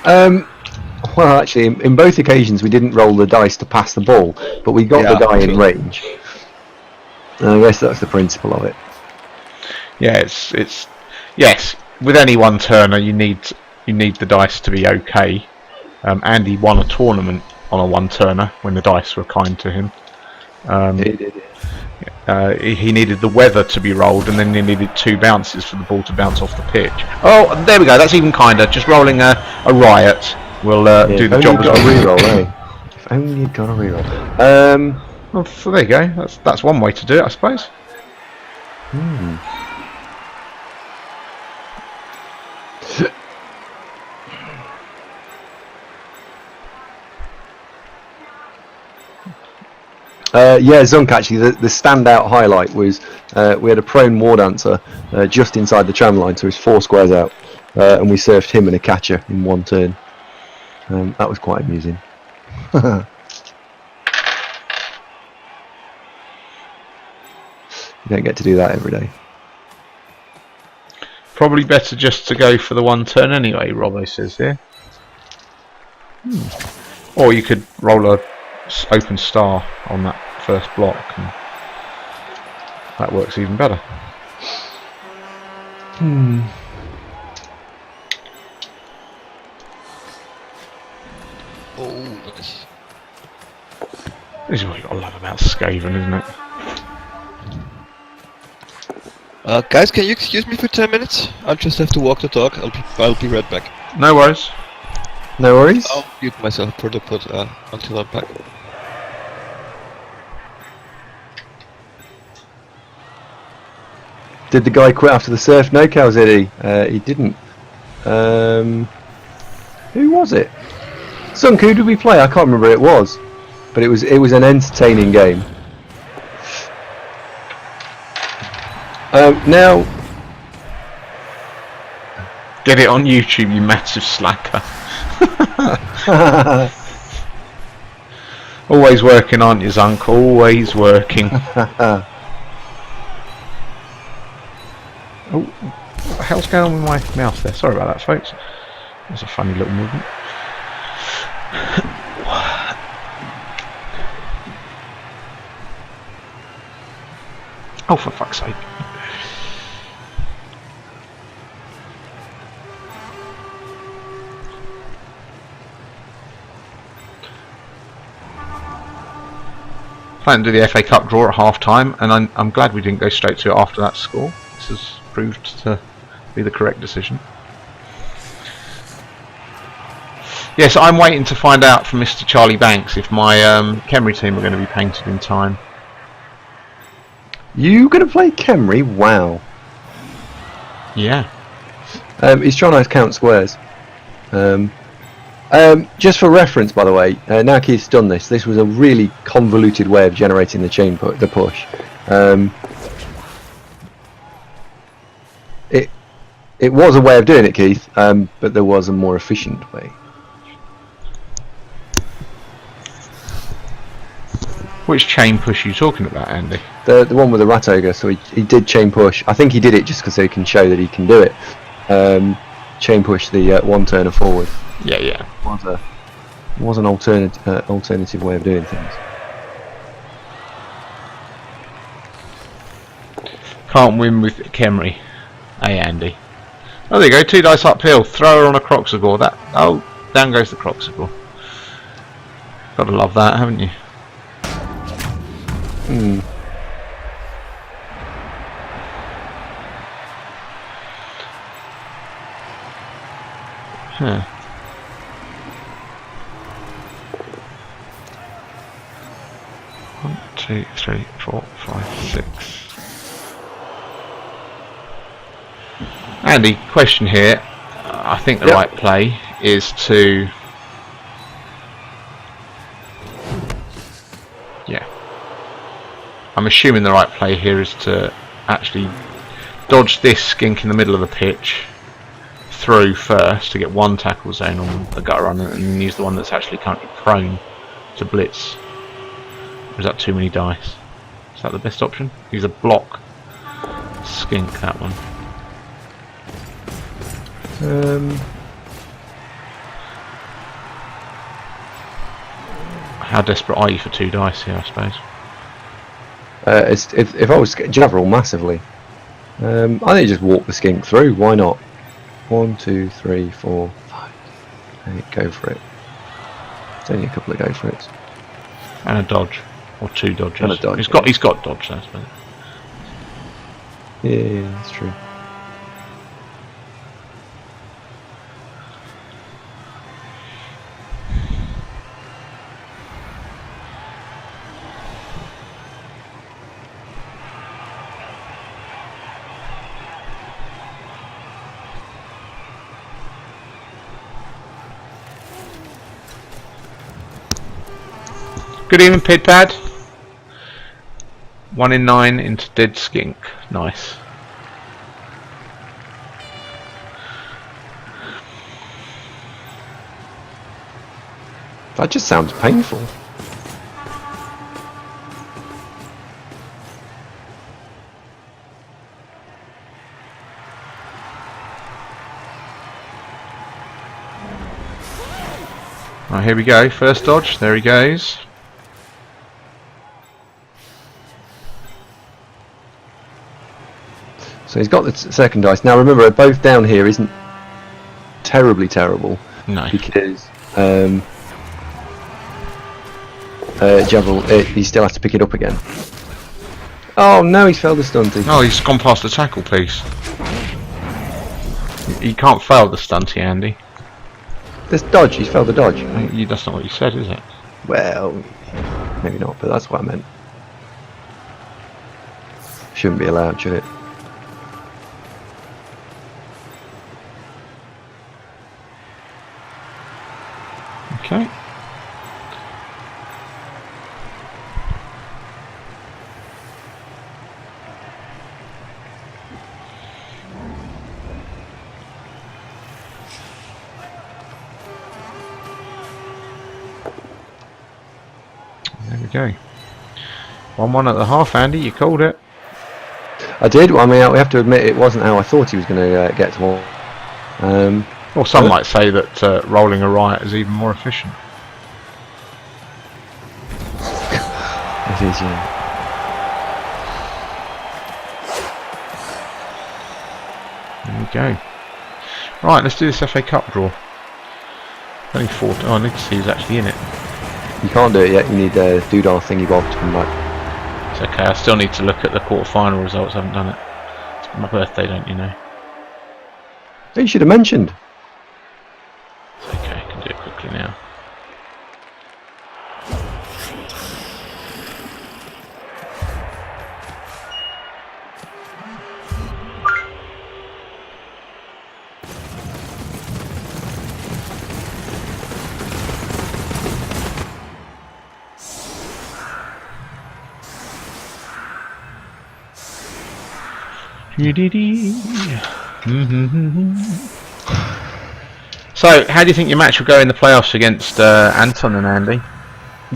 Well, actually, in both occasions we didn't roll the dice to pass the ball, but we got the die in range. And I guess that's the principle of it. Yeah, it's yes. With any one turner, you need the dice to be okay. Andy won a tournament on a one turner when the dice were kind to him. He needed the weather to be rolled, and then he needed 2 bounces for the ball to bounce off the pitch. Oh, there we go. That's even kinder. Just rolling a riot will do the job. If only you got a reroll, eh? If only you got a reroll. Well, so there you go. That's one way to do it, I suppose. Yeah, Zunk, actually, the standout highlight was we had a prone war dancer just inside the tram line, so he's 4 squares out, and we served him and a catcher in one turn. That was quite amusing. You don't get to do that every day. Probably better just to go for the one turn anyway, Robbo says here. Or you could roll a open star on that first block, and that works even better. Oh, nice. This is what you got to love about Skaven, isn't it? Guys, can you excuse me for 10 minutes? I'll just have to walk the dog. I'll be right back. No worries. No worries. I'll mute myself for the put until I'm back. Did the guy quit after the surf? No, Calzidi. He didn't. Who was it? Zunk, who did we play? I can't remember who it was, but it was an entertaining game. Now, get it on YouTube, you massive slacker. Always working, aren't you, Zunk? Always working. Oh, what the hell's going on with my mouse there? Sorry about that, folks. That's a funny little movement. Oh, for fuck's sake. Planning to do the FA Cup draw at half time, and I'm glad we didn't go straight to it after that score. This has proved to be the correct decision. Yes, I'm waiting to find out from Mr. Charlie Banks if my Kemry team are going to be painted in time. you gonna play Kemry? Wow. Yeah. He's trying to count squares. Just for reference, by the way, now Keith's done this. This was a really convoluted way of generating the the push. It was a way of doing it, Keith, but there was a more efficient way. Which chain push are you talking about, Andy? The one with the rat ogre. So he did chain push. I think he did it just because he can show that he can do it. Chain push the one turner forward. Yeah. Was an alternative way of doing things. Can't win with Kemry. Hey, Andy. Oh, there you go. 2 dice uphill. Throw her on a Croxagore. Down goes the Croxagore. Gotta love that, haven't you? Huh. One, 2, 3, 4, 5, 6. Andy, question here. I think the right play is to... Yeah. I'm assuming the right play here is to actually dodge this skink in the middle of the pitch through first to get one tackle zone on the gutter run, and then use the one that's actually currently prone to blitz. Or is that too many dice? Is that the best option? Use a block skink, that one. How desperate are you for 2 dice here, I suppose? If I was Javril massively, I think just walk the skink through. Why not? 1, 2, 3, 4, 5, 8. Go for it. It's only a couple of go for it. And a dodge, or 2 dodges. And a dodge, He's got dodge, I suppose. Yeah, that's true. Good evening, Pitpad. 1 in 9 into dead skink. Nice. That just sounds painful. Right, here we go. First dodge. There he goes. So he's got the second dice. Now remember, both down here isn't terribly terrible. No. Because Javril, he still has to pick it up again. Oh no, he's failed the stunty. Oh, he's gone past the tackle piece. He can't fail the stunty, Andy. This dodge, he's failed the dodge. That's not what you said, is it? Well, maybe not, but that's what I meant. Shouldn't be allowed, should it? Okay. There we go. 1-1 at the half, Andy. You called it. I did. I mean, we have to admit it wasn't how I thought he was going to get to one. Or some might say that rolling a riot is even more efficient. It is, yeah. There we go. Right, let's do this FA Cup draw. Only 4. Oh, I need to see who's actually in it. You can't do it yet. You need a doodah thingy bob to come back. It's okay. I still need to look at the quarter-final results. I haven't done it. It's my birthday, don't you know? You should have mentioned. It's okay. I can do it quickly now. So, how do you think your match will go in the playoffs against Anton and Andy?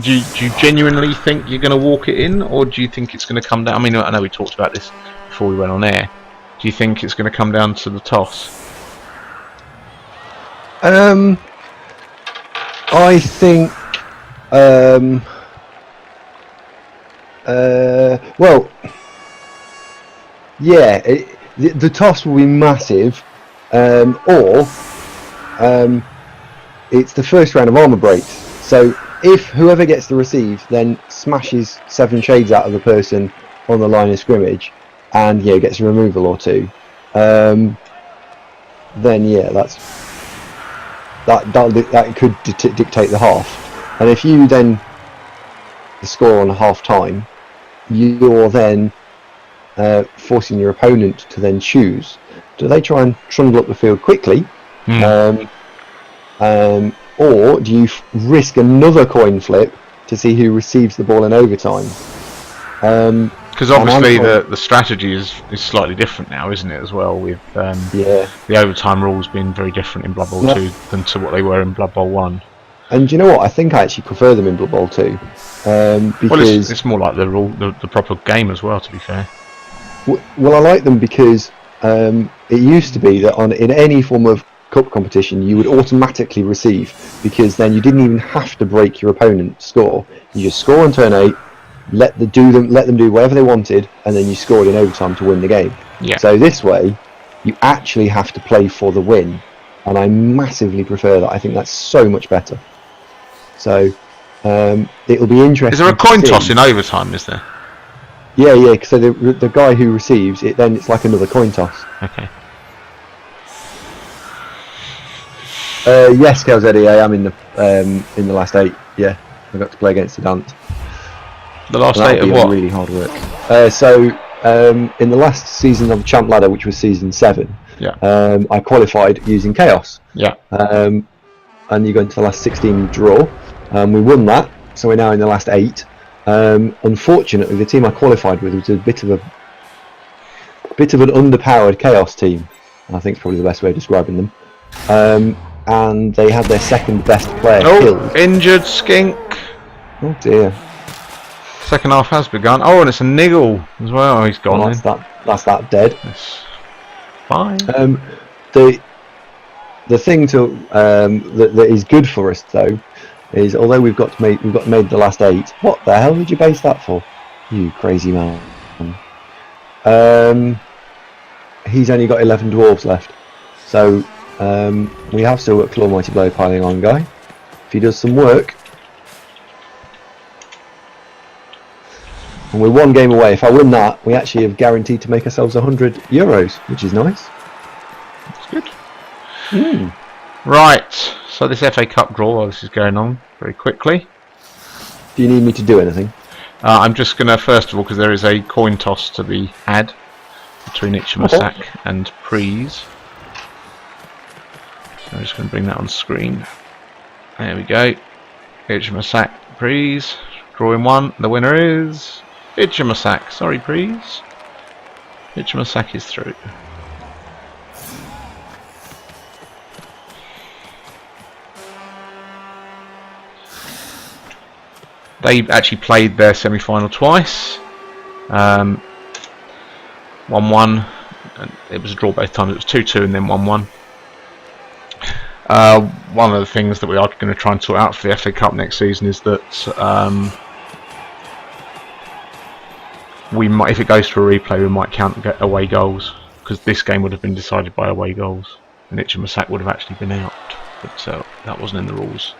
Do you genuinely think you're going to walk it in, or do you think it's going to come down? I mean, I know we talked about this before we went on air. Do you think it's going to come down to the toss? I think. Well, yeah, the toss will be massive, or it's the first round of armour breaks. So if whoever gets the receive then smashes 7 shades out of the person on the line of scrimmage, and gets a removal or 2, then that could dictate the half. And if you then score on half time, you're then forcing your opponent to then choose. Do they try and trundle up the field quickly, or do you risk another coin flip to see who receives the ball in overtime? Because obviously the strategy is slightly different now, isn't it, as well, with the overtime rules being very different in Blood Bowl 2 than to what they were in Blood Bowl 1. And do you know what? I think I actually prefer them in Blood Bowl 2. Because well, it's more like the proper game as well, to be fair. Well, I like them because it used to be that in any form of cup competition you would automatically receive, because then you didn't even have to break your opponent's score. You just score on turn 8, let them do whatever they wanted, and then you scored in overtime to win the game. Yeah. So this way, you actually have to play for the win, and I massively prefer that. I think that's so much better. So it'll be interesting. Is there a coin toss in overtime? Is there? Yeah. So the guy who receives it, then it's like another coin toss. Okay. Yes, Kelzedi, I am in the last 8. Yeah, I got to play against the Dant. The last 8 of what? Really hard work. In the last season of the Champ Ladder, which was season 7, I qualified using Chaos. Yeah. And you go into the last 16 draw. We won that, so we're now in the last 8. Unfortunately, the team I qualified with was a bit of an underpowered Chaos team. I think it's probably the best way of describing them. And they had their second best player killed. Injured Skink. Oh dear. Second half has begun. Oh, and it's a niggle as well. Oh, he's gone. Well, that's that dead. That's fine. The thing that is good for us though is, although we've got made the last 8. What the hell did you base that for? You crazy man. He's only got 11 dwarves left, so we have still got Claw Mighty Blow piling on guy. If he does some work. And we're 1 game away. If I win that, we actually have guaranteed to make ourselves €100, which is nice. That's good. Right, so this FA Cup draw, while this is going on very quickly. Do you need me to do anything? I'm just going to, first of all, because there is a coin toss to be had between Ichimasak and Prees. So I'm just going to bring that on screen. There we go. Ichimasak, Prees. Drawing 1. The winner is Ichimasak. Sorry, Prees. Ichimasak is through. They actually played their semi-final twice. 1-1. And it was a draw both times. It was 2-2 and then 1-1. One of the things that we are going to try and sort out for the FA Cup next season is that we might, if it goes to a replay, we might count away goals, because this game would have been decided by away goals, and Ichimasak would have actually been out, but that wasn't in the rules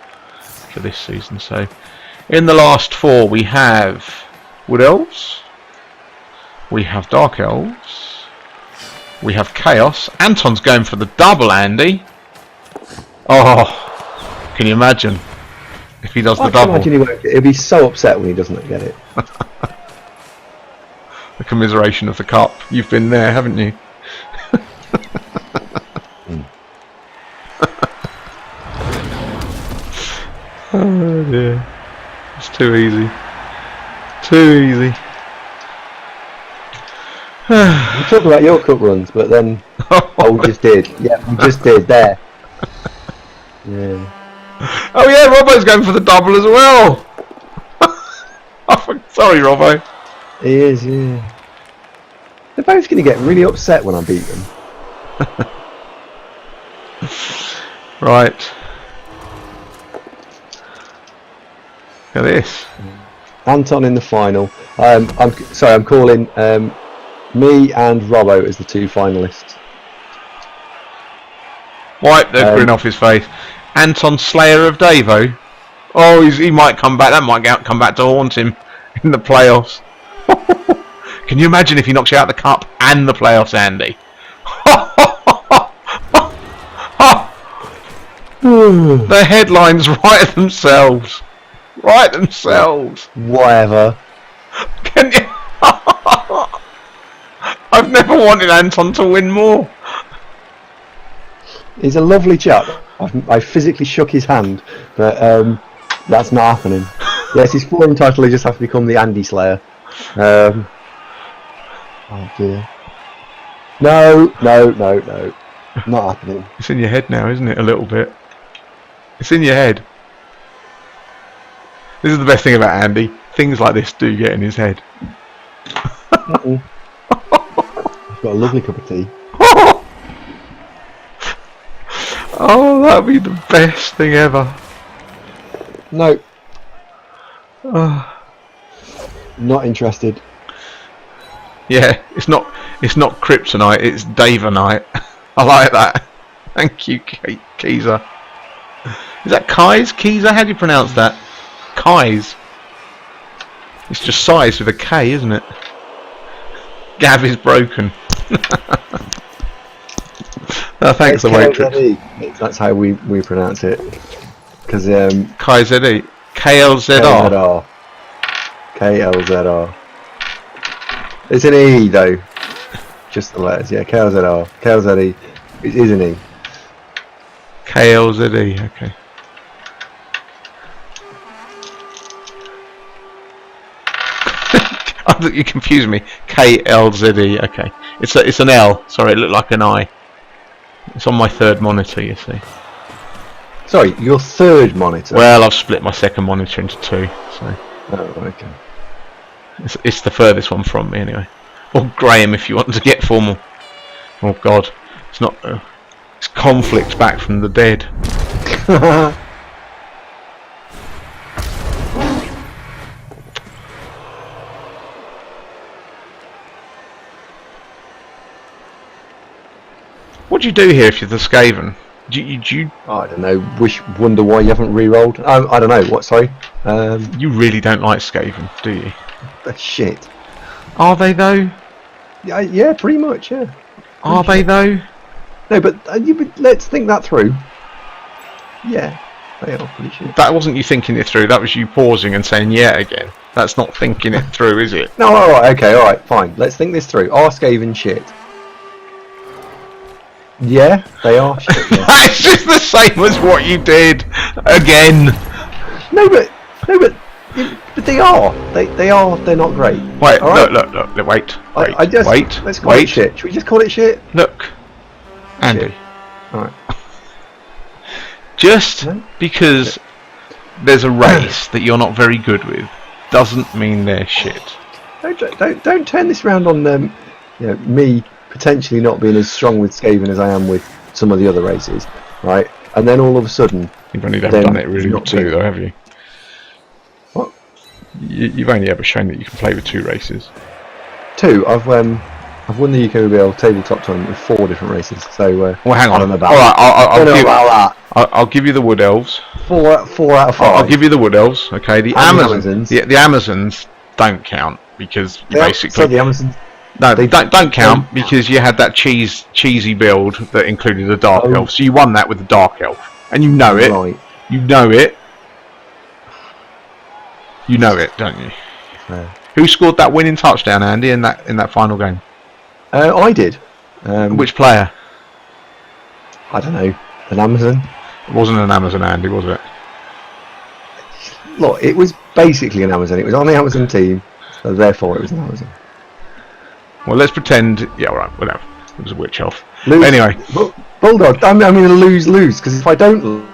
for this season. So, in the last 4, we have Wood Elves, we have Dark Elves, we have Chaos. Anton's going for the double, Andy. Oh, can you imagine if he does the double? I can imagine he'll be so upset when he doesn't get it. The commiseration of the cup. You've been there, haven't you? Oh dear. It's too easy. Too easy. We talked about your cup runs, but then we just did. Yeah, we just did there. Yeah. Oh yeah, Robbo's going for the double as well. Sorry, Robbo. He is, yeah. They're both going to get really upset when I beat them. Right. Look at this. Anton in the final. I'm calling me and Robbo as the 2 finalists. Wipe the grin off his face. Anton, Slayer of Davo. Oh, he might come back. That might come back to haunt him in the playoffs. Can you imagine if he knocks you out of the cup and the playoffs, Andy? The headlines write themselves. Write themselves. Whatever. Can you? I've never wanted Anton to win more. He's a lovely chap. I physically shook his hand, but that's not happening. Yes, his forum title will just have to become the Andy Slayer. Oh dear. No. Not happening. It's in your head now, isn't it? A little bit. It's in your head. This is the best thing about Andy. Things like this do get in his head. He's got a lovely cup of tea. Oh, that'd be the best thing ever. No. Not interested. Yeah, it's not kryptonite, it's Davanite. I like that. Thank you, Keezer. Is that Kai's? Keezer? How do you pronounce that? Kai's. It's just size with a K, isn't it? Gav is broken. No, thanks, the waitress. That's how we pronounce it. Because KZE. KLZR. KLZR. It's an E though. Just the letters, yeah. KLZR. KLZE. It is an E. KLZE, okay. You confused me. KLZE, okay. It's an L. Sorry, it looked like an I. It's on my third monitor, you see. Sorry, your third monitor? Well, I've split my second monitor into 2, so. Oh, okay. It's the furthest one from me, anyway. Or Graham, if you want to get formal. Oh God, it's not. It's conflict back from the dead. What do you do here if you're the Skaven? Do you I don't know. Wonder why you haven't re-rolled. I don't know. What? Sorry. You really don't like Skaven, do you? Shit. Are they though? Yeah, pretty much. Yeah. Are they though? No, but let's think that through. Yeah, they are pretty shit. That wasn't you thinking it through. That was you pausing and saying yeah again. That's not thinking it through, is it? No. All right. Okay. All right. Fine. Let's think this through. Are Skaven shit? Yeah, they are shit. Yeah. It's just the same as what you did again. No, but they are. They are. They're not great. Wait, right? look. Wait. Let's call it shit. Should we just call it shit? Look, Andy. All right. Just because there's a race that you're not very good with doesn't mean they're shit. Don't turn this round on them. You know, me potentially not being as strong with Skaven as I am with some of the other races, right? And then all of a sudden, you've only ever done it really with 2, though, have you? What? You've only ever shown that you can play with 2 races. 2. I've won the UKBBL tabletop tournament with 4 different races. So well, hang on. I don't know about all right, that. I'll give you the Wood Elves. 4 out of 5. I'll give you the Wood Elves. Okay, the Amazons. The Amazons don't count because you basically. So the Amazons. No, they don't count because you had that cheesy build that included the Dark Elf. So you won that with the Dark Elf, and you know it. Right. You know it. You know it, don't you? Yeah. Who scored that winning touchdown, Andy, in that final game? I did. Which player? I don't know. An Amazon? It wasn't an Amazon, Andy, was it? Look, it was basically an Amazon. It was on the Amazon team, so therefore it was an Amazon. Well, let's pretend. Yeah, all right, whatever. It was a witch elf. Lose, Anyway, Bulldog. I'm going to lose because if I don't,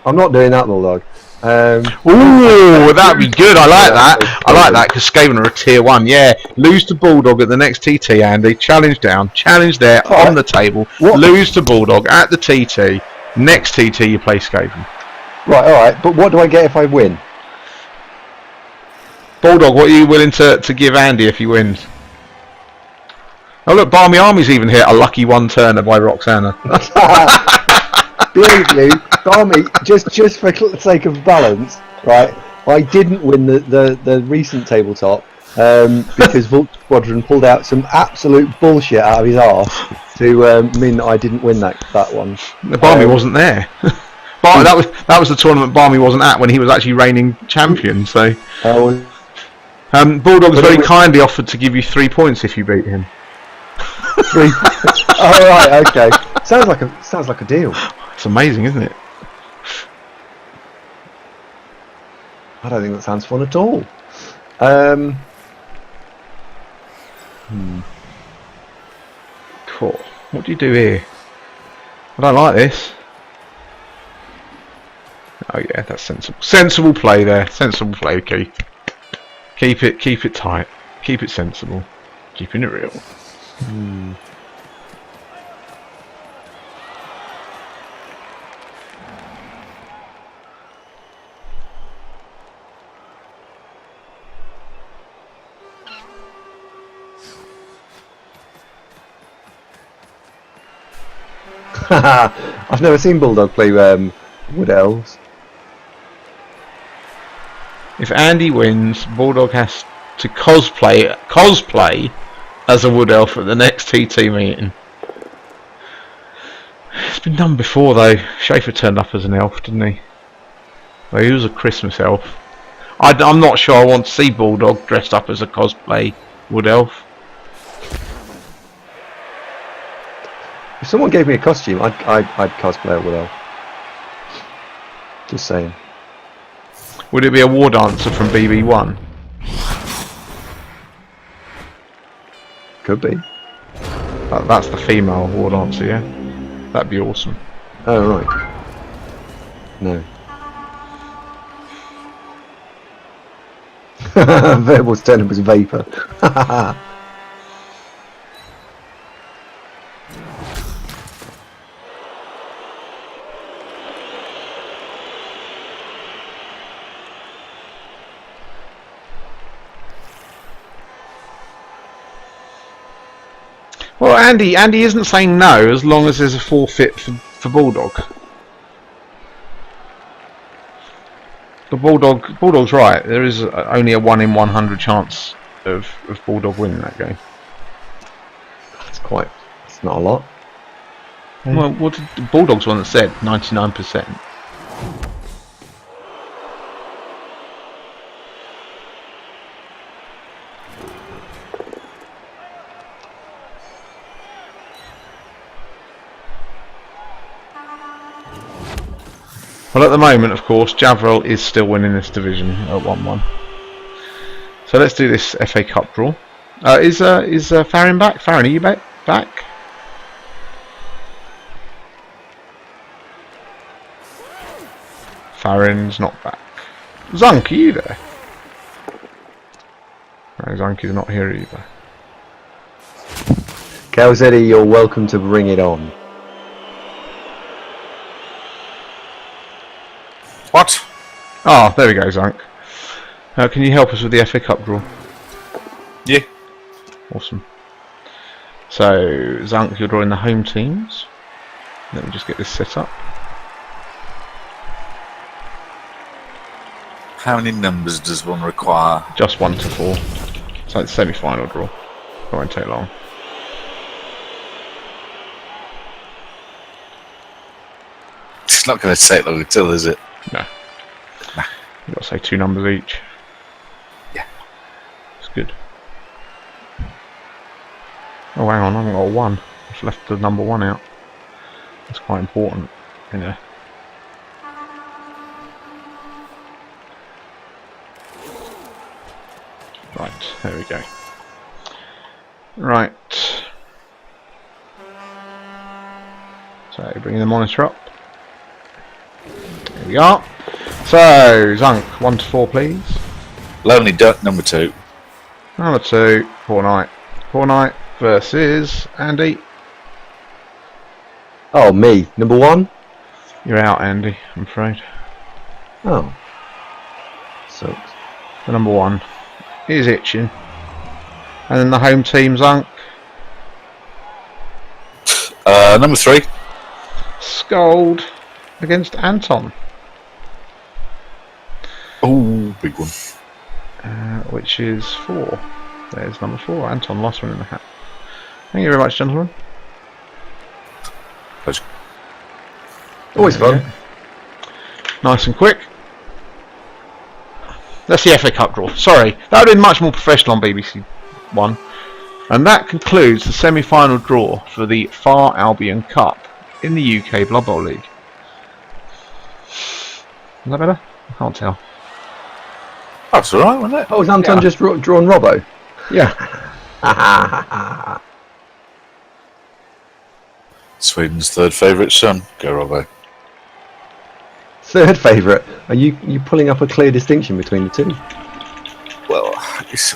I'm not doing that, Bulldog. Ooh, that'd be good. I like that. I like that because Skaven are a tier 1. Yeah, lose to Bulldog at the next TT, Andy. Challenge down, challenge there on the table. What? Lose to Bulldog at the TT. Next TT, you play Skaven. Right, all right. But what do I get if I win? Bulldog, what are you willing to give Andy if he wins? Oh look, Barmy Army's even hit a lucky one-turner by Roxana. Believe you, Barmy, just for the sake of balance, right? I didn't win the recent tabletop because Vulture Squadron pulled out some absolute bullshit out of his arse to mean that I didn't win that one. Barmy wasn't there. That was the tournament Barmy wasn't at when he was actually reigning champion. So Bulldog's very kindly offered to give you 3 points if you beat him. 3. Oh right, okay. Sounds like a deal. It's amazing, isn't it? I don't think that sounds fun at all. Cool. What do you do here? I don't like this. Oh yeah, that's sensible. Sensible play there. Sensible play, Keith. Keep it tight. Keep it sensible. Keeping it real. I've never seen Bulldog play Wood Elves. If Andy wins, Bulldog has to cosplay as a Wood Elf at the next TT meeting. It's been done before though. Schaefer turned up as an elf, didn't he? Well, he was a Christmas elf. I'm not sure I want to see Bulldog dressed up as a cosplay Wood Elf. If someone gave me a costume, I'd cosplay a Wood Elf. Just saying. Would it be a war dancer from BB1? Could be. That's the female war dancer, yeah? That'd be awesome. Oh right. No. Verbal's turn up as vapor. Well, Andy isn't saying no as long as there's a forfeit for Bulldog. The Bulldog's right. There is only a 1 in 100 chance of Bulldog winning that game. It's not a lot. Well, what did the Bulldog's one that said 99%? Well, at the moment, of course, Javril is still winning this division at 1-1. So let's do this FA Cup draw. Is Farron back? Farron, are you back? Farron's not back. Zunk, are you there? No, Zunk is not here either. Calzetti, you're welcome to bring it on. What? Oh, there we go, Zunk. Can you help us with the FA Cup draw? Yeah. Awesome. So, Zunk, you're drawing the home teams. Let me just get this set up. How many numbers does one require? Just 1 to 4. So it's semi-final draw. It won't take long. It's not going to take long until, is it? No. You've got to say 2 numbers each. Yeah. It's good. Oh, hang on, I haven't got a 1. I've left the number 1 out. That's quite important. Yeah. Right, there we go. Right. So bringing the monitor up. Here we are. So Zunk, 1 to 4, please. Lonely Duck number 2. Number 2, Poor Knight. Poor Knight versus Andy. Oh, me. Number 1? You're out, Andy, I'm afraid. Oh. Sucks. The number 1 is itching. And then the home team, Zunk. Number 3. Scold against Anton. Oh, big one. Which is 4. There's number 4. Anton, last one in the hat. Thank you very much, gentlemen. Pleasure. Always fun. Nice and quick. That's the FA Cup draw. Sorry, that would have been much more professional on BBC One. And that concludes the semi-final draw for the Far Albion Cup in the UK Blood Bowl League. Is that better? I can't tell. That's alright, wasn't it? Oh, has Anton just drawn Robbo? Yeah. Sweden's third favourite son. Go, Robbo. Third favourite. Are you pulling up a clear distinction between the two? Well, it's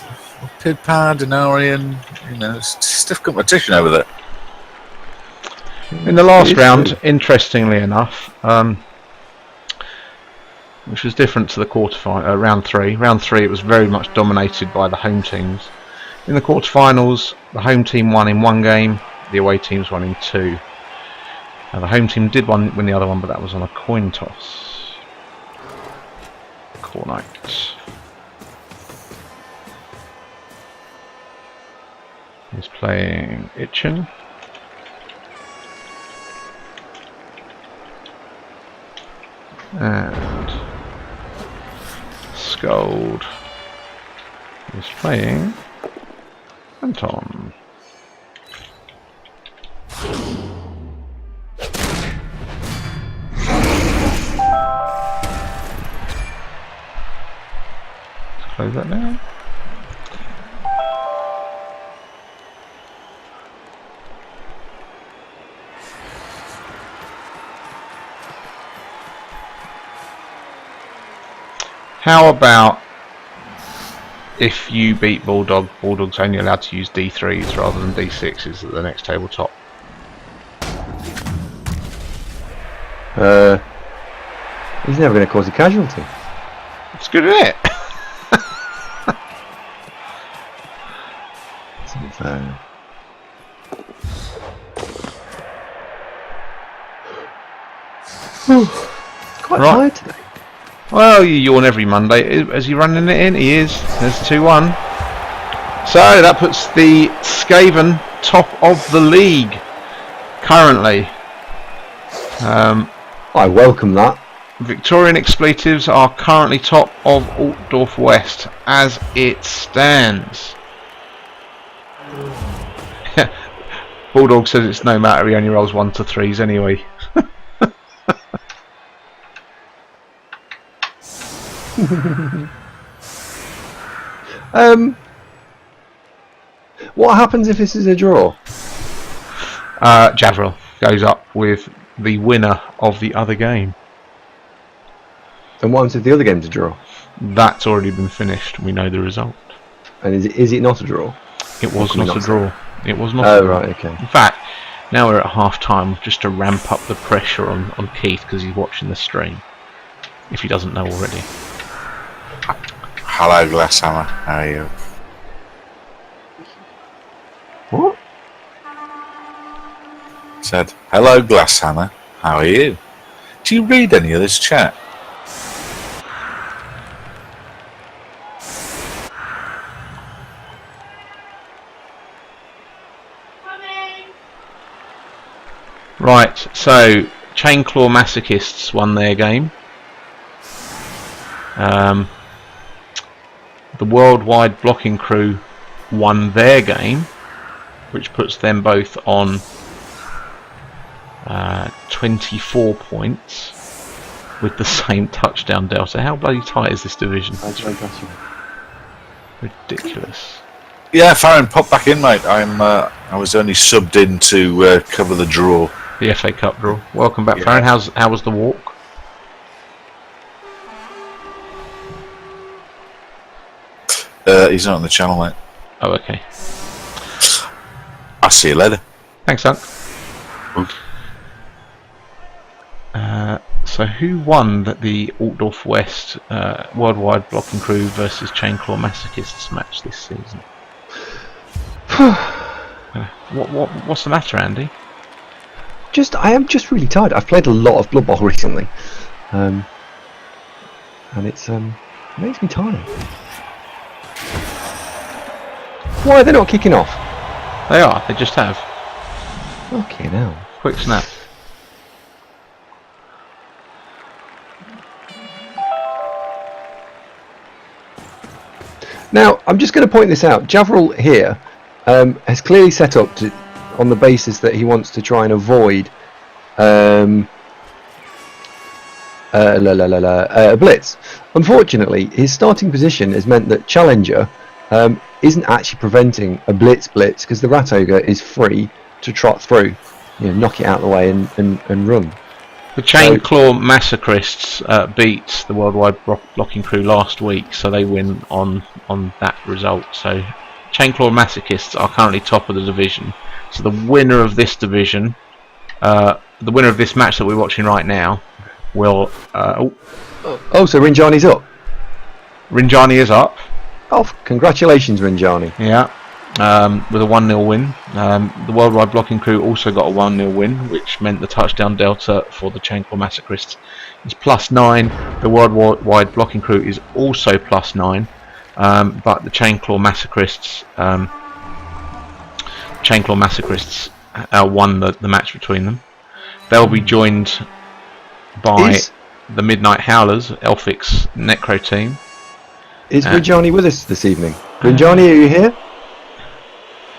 Pidpad, Denarian, you know, it's stiff competition over there. In the last round, interestingly enough, which was different to the quarterfinal, round 3. Round 3, it was very much dominated by the home teams. In the quarterfinals, the home team won in 1 game, the away teams won in 2. The home team did win the other one, but that was on a coin toss. Poor Knight. He's playing Itchin. And Scold is playing Anton. Let's close that down. How about if you beat Bulldog, Bulldog's only allowed to use D3s rather than D6s at the next tabletop? He's never going to cause a casualty. It's good, isn't it? It's quite tired today. Well, you yawn every Monday. Is he running it in? He is. There's 2-1. So that puts the Skaven top of the league currently. I welcome that. Victorian Expletives are currently top of Altdorf West as it stands. Bulldog says it's no matter, he only rolls 1 to 3s anyway. What happens if this is a draw? Javril goes up with the winner of the other game. And what happens if the other game's a draw? That's already been finished. We know the result. And is it not a draw? It was not a draw. It was not. Oh, right, okay. In fact, now we're at half time, just to ramp up the pressure on Keith because he's watching the stream. If he doesn't know already. Hello, Glasshammer. How are you? What? Said, hello, Glasshammer. How are you? Do you read any of this chat? Right, so Chainclaw Masochists won their game. The Worldwide Blocking Crew won their game, which puts them both on 24 points with the same touchdown delta. How bloody tight is this division? Ridiculous. Yeah, Farron, pop back in, mate. I was only subbed in to cover the draw. The FA Cup draw. Welcome back, Yeah. Farron. How was the walk? He's not on the channel, mate. Oh, okay. I'll see you later. Thanks, Doug. So who won the Altdorf West Worldwide Blocking Crew versus Chainclaw Masochists match this season? What's the matter, Andy? I am just really tired. I've played a lot of Blood Bowl recently, and it makes me tired. Why are they not kicking off? They are. They just have. Okay, now. Quick snap. Now, I'm just going to point this out. Javril here has clearly set up on the basis that he wants to try and avoid a blitz. Unfortunately, his starting position has meant that Challenger isn't actually preventing a blitz because the Rat Ogre is free to trot through, knock it out of the way and run. The Chainclaw Masochists beat the Worldwide Blocking Crew last week, so they win on that result. So Chainclaw Masochists are currently top of the division. So the winner of this division, the winner of this match that we're watching right now, will. So Rinjani's up. Rinjani is up. Oh, congratulations, Rinjani. Yeah. With a 1-0 win. The Worldwide Blocking Crew also got a 1-0 win, which meant the touchdown delta for the Chainclaw Masochists is +9. The Worldwide Blocking Crew is also +9, but the Chainclaw Masochists won the match between them. They'll be joined by the Midnight Howlers, Elphic's Necro team. Is Rinjani with us this evening? Rinjani, are you here?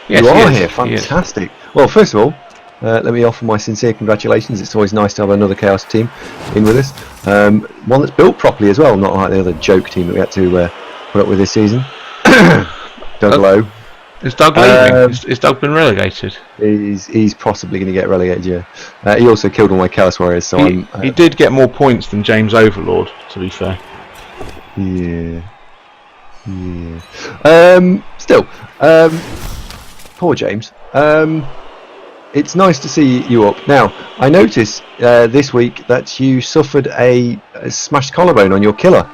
Yes, you are he is. here, fantastic. Well, first of all, let me offer my sincere congratulations. It's always nice to have another Chaos team in with us. One that's built properly as well, not like the other joke team that we had to put up with this season. Doug Lowe. Is Doug leaving? Is Doug been relegated? He's possibly going to get relegated, yeah. He also killed all my Chaos Warriors, so he did get more points than James Overlord, to be fair. Yeah. Still, poor James. It's nice to see you up. Now, I noticed this week that you suffered a smashed collarbone on your killer.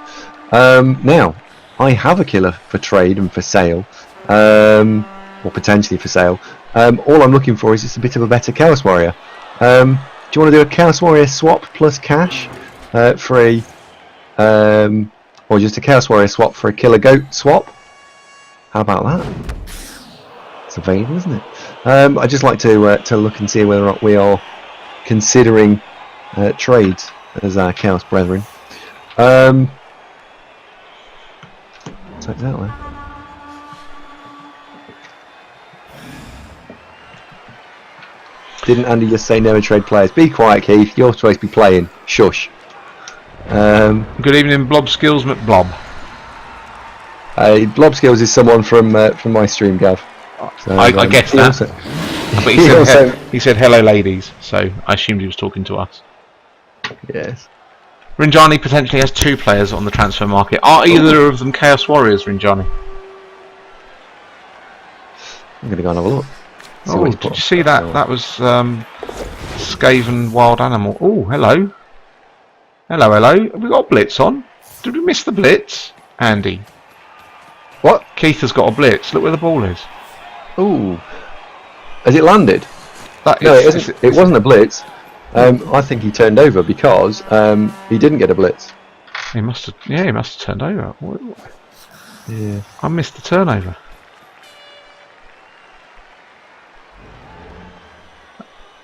Now, I have a killer for trade and for sale, or potentially for sale. All I'm looking for is just a bit of a better Chaos Warrior. Do you want to do a Chaos Warrior swap plus cash for a... or just a Chaos Warrior swap for a Killer Goat swap? How about that? It's available, isn't it? I'd just like to look and see whether or not we are considering trades as our Chaos brethren. So exactly. Didn't Andy just say never trade players? Be quiet, Keith. You're supposed to be playing. Shush. Good evening, Blob Skills McBlob. Blob Skills is someone from my stream, Gav. So, I guessed that. Also, but he said hello, ladies, so I assumed he was talking to us. Yes. Rinjani potentially has 2 players on the transfer market. Are either of them Chaos Warriors, Rinjani? I'm going to go and have a look. Did you see that? That was Skaven Wild Animal. Oh, hello. Hello. Have we got a blitz on? Did we miss the blitz? Andy. What? Keith has got a blitz. Look where the ball is. Ooh. Has it landed? It wasn't a blitz. I think he turned over because he didn't get a blitz. He must have turned over. Yeah. I missed the turnover.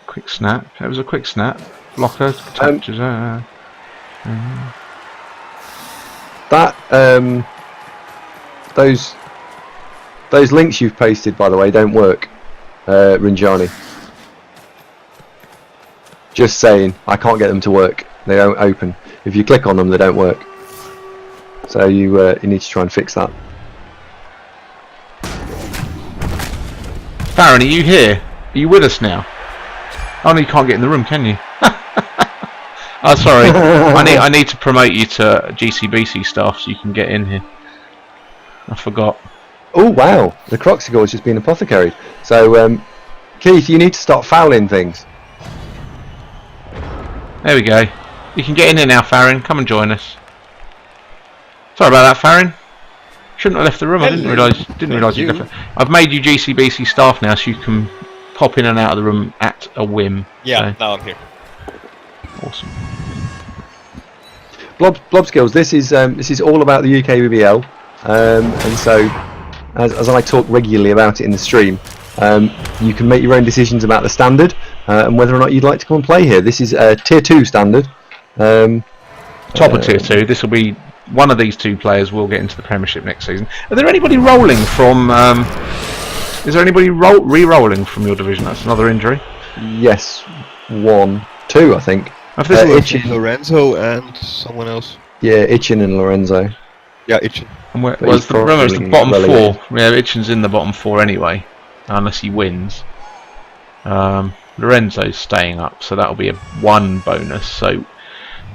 Quick snap. It was a quick snap. Blocker touches. Those links you've posted, by the way, don't work, Rinjani. Just saying, I can't get them to work. They don't open. If you click on them, they don't work. So you need to try and fix that. Baron, are you here? Are you with us now? Oh no, you can't get in the room, can you? Oh, sorry. I need to promote you to GCBC staff so you can get in here. I forgot. Oh wow, the Croxigal has just been apothecaried. So, Keith, you need to start fouling things. There we go. You can get in here now, Farron. Come and join us. Sorry about that, Farron. Shouldn't have left the room. I didn't realise you left. I've made you GCBC staff now, so you can pop in and out of the room at a whim. Yeah, so. now I'm here. Awesome. Blob skills. This is all about the UKBBL, and so as I talk regularly about it in the stream, you can make your own decisions about the standard and whether or not you'd like to come and play here. This is a tier 2 standard. Top of tier 2. This will be one of these two players will get into the Premiership next season. Are there anybody rolling from? Is there anybody re-rolling from your division? That's another injury. Yes, 1, 2, I think. Itchin, Lorenzo, and someone else. Yeah, Itchin and Lorenzo. Yeah, Itchin. And remember, it's the bottom 4. Yeah, Itchin's in the bottom 4 anyway, unless he wins. Lorenzo's staying up, so that'll be a 1 bonus. So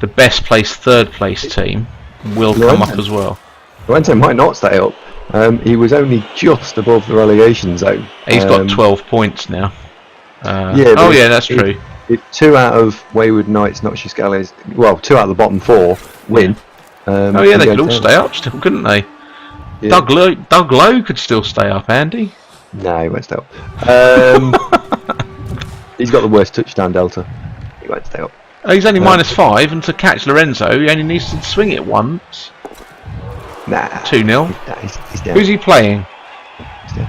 the best placed 3rd place team will come up as well. Lorenzo might not stay up. He was only just above the relegation zone. He's got 12 points now. Yeah, that's true. 2 out of Wayward Knights, Notches Galleys, well, 2 out of the bottom 4 win. They could all stay up still, couldn't they? Yeah. Doug Lowe could still stay up, Andy. No, he won't stay up. He's got the worst touchdown delta. He won't stay up. He's only -5, and to catch Lorenzo, he only needs to swing it once. Nah. 2-0. Nah, he's down. Who's he playing? He's down.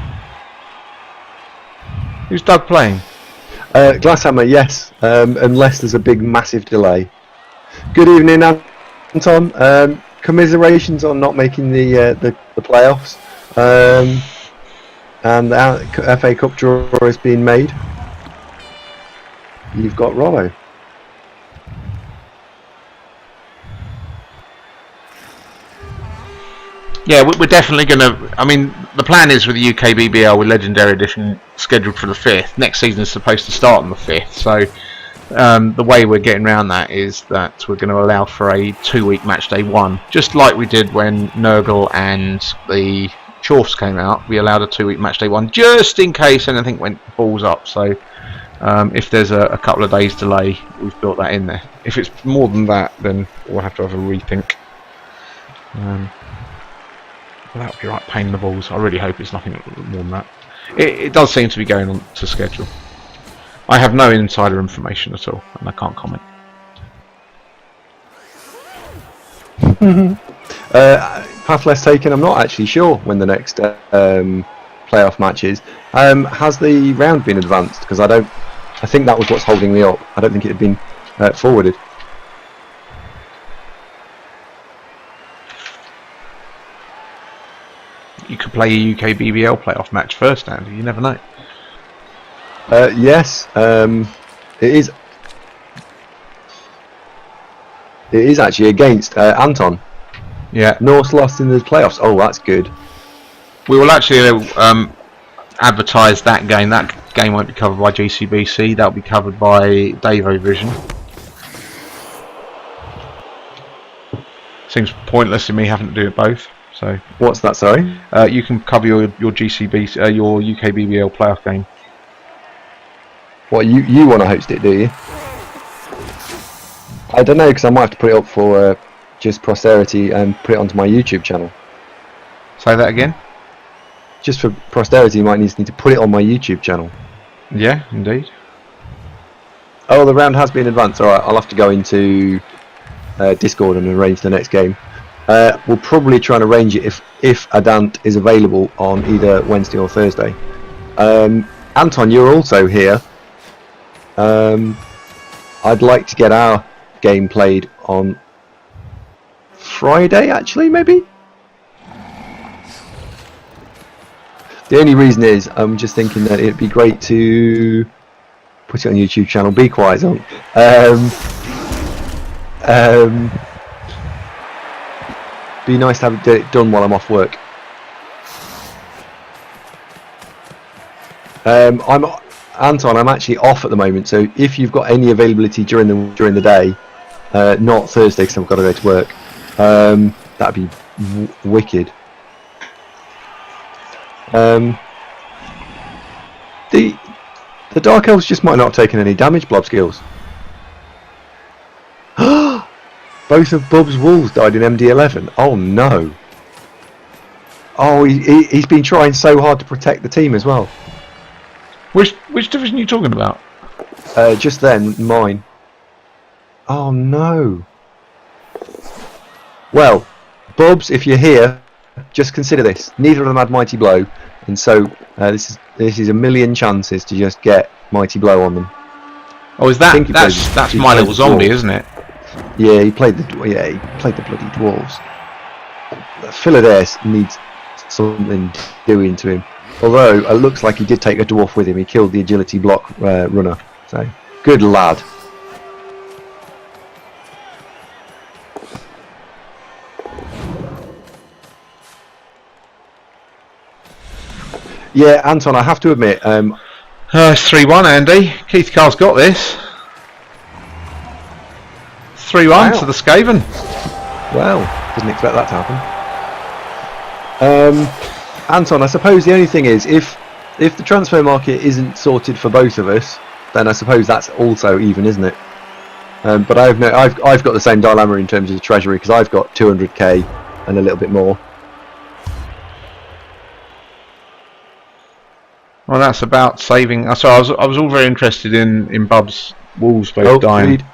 Who's Doug playing? Glasshammer, yes. Unless there's a big, massive delay. Good evening, Anton. Commiserations on not making the playoffs. And the FA Cup draw has been made. You've got Rollo. Yeah, we're definitely going to... I mean, the plan is with the UKBBL with Legendary Edition scheduled for the 5th. Next season is supposed to start on the 5th. So the way we're getting around that is that we're going to allow for a 2-week match day 1. Just like we did when Nurgle and the Chorfs came out. We allowed a 2-week match day 1 just in case anything went balls up. So if there's a couple of days delay, we've built that in there. If it's more than that, then we'll have to have a rethink. Well, that would be right pain in the balls. I really hope it's nothing more than that. It does seem to be going on to schedule. I have no insider information at all, and I can't comment. Path less taken. I'm not actually sure when the next playoff match is. Has the round been advanced? Because I think that was what's holding me up. I don't think it had been forwarded. You could play a UKBBL playoff match first, Andy. You never know. Yes, it is. It is actually against Anton. Yeah. Norse lost in the playoffs. Oh, that's good. We will actually advertise that game. That game won't be covered by GCBC. That'll be covered by Davo Vision. Seems pointless in me having to do it both. So what's that? Sorry. You can cover your GCBC, your UKBBL playoff game. What you want to host it, do you? I don't know, because I might have to put it up for just posterity and put it onto my YouTube channel. Say that again. Just for posterity, you might need to put it on my YouTube channel. Yeah, indeed. Oh, the round has been advanced. All right, I'll have to go into Discord and arrange the next game. We'll probably try and arrange it if Adant is available on either Wednesday or Thursday. Anton, you're also here. I'd like to get our game played on Friday, actually, maybe? The only reason is I'm just thinking that it'd be great to put it on YouTube channel. Be quiet, Zonk. Be nice to have it done while I'm off work. I'm Anton. I'm actually off at the moment, so if you've got any availability during the day, not Thursday because I've got to go to work, that'd be wicked. The Dark Elves just might not have taken any damage, Blob Skills. Both of Bub's wolves died in MD11. Oh no. Oh, he's been trying so hard to protect the team as well. Which division are you talking about? Just then, mine. Oh no. Well, Bubs, if you're here, just consider this. Neither of them had Mighty Blow, and so this is a million chances to just get Mighty Blow on them. Oh, is that's my little zombie, isn't it? Yeah, he played the bloody dwarves. Philadelphia needs something doing to him. Although it looks like he did take a dwarf with him. He killed the agility block runner. So good lad. Yeah, Anton, I have to admit, It's 3-1, Andy. Keith Carr's got this. 3-1 Wow. to the Skaven. well, didn't expect that to happen. Anton, I suppose the only thing is, if the transfer market isn't sorted for both of us, then I suppose that's also even, isn't it? But I've got the same dilemma in terms of the treasury because I've got 200k and a little bit more. Well, that's about saving. So I was all very interested in Bub's wolves both dying. Indeed.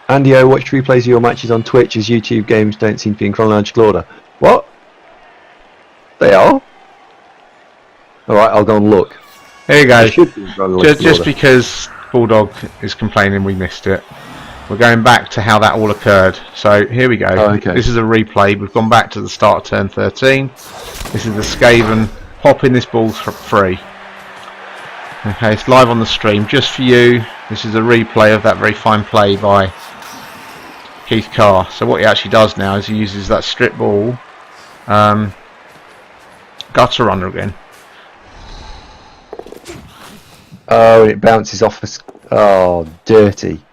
Andy O, watch replays of your matches on Twitch as YouTube games don't seem to be in chronological order. What? They are? Alright, I'll go and look. Here you go. They should be in chronological Just order. because Bulldog is complaining we missed it. We're going back to how that all occurred. So here we go. Oh, okay. This is a replay. We've gone back to the start of turn 13. This is the Skaven popping this ball free. Okay, it's live on the stream just for you. This is a replay of that very fine play by Keith Carr. So what he actually does now is he uses that strip ball, gutter runner again. Oh, it bounces off the... Oh, dirty.